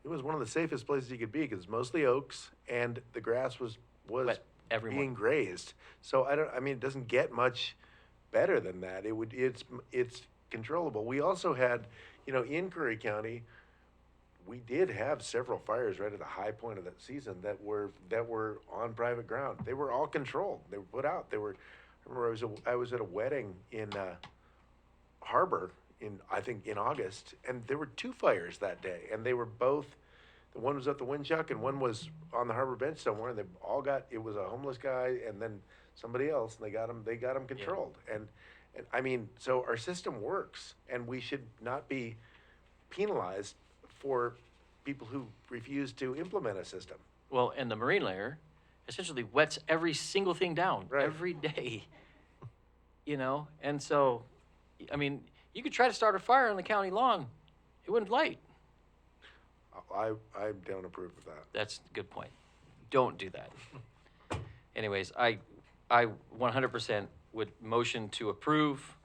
it was one of the safest places you could be because it's mostly oaks and the grass was Wet every being morning. grazed. So I mean, it doesn't get much better than that. It's controllable. We also had, you know, in Curry County, we did have several fires right at the high point of that season that were on private ground. They were all controlled. They were put out. I remember I was at a wedding in Harbor I think in August, and there were 2 fires that day, and they were both. The one was at the Windchuck, and one was on the harbor bench somewhere. And they all got. It was a homeless guy, and then somebody else, and they got him controlled. And I mean, so our system works, and we should not be penalized for people who refuse to implement a system. Well, and the marine layer essentially wets every single thing down Right. every day. You know, and so, I mean, you could try to start a fire on the county lawn, it wouldn't light. I don't approve of that. That's a good point. Don't do that. Anyways, I 100% would motion to approve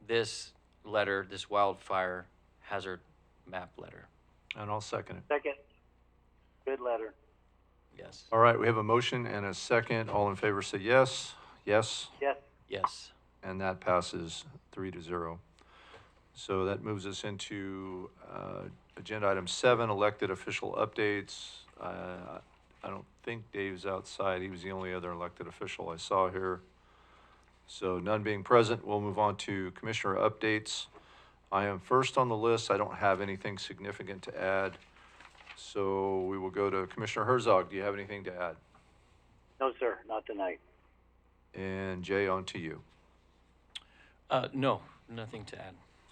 this letter, this wildfire hazard map letter. And I'll second it. Second. Good letter. Yes. All right, we have a motion and a second. All in favor say yes. Yes. Yes. Yes. And that passes 3-0. So that moves us into agenda item 7, elected official updates. I don't think Dave's outside. He was the only other elected official I saw here. So none being present, we'll move on to commissioner updates. I am first on the list. I don't have anything significant to add. So we will go to Commissioner Herzog. Do you have anything to add? No, sir, not tonight. And Jay, on to you. No, nothing to add.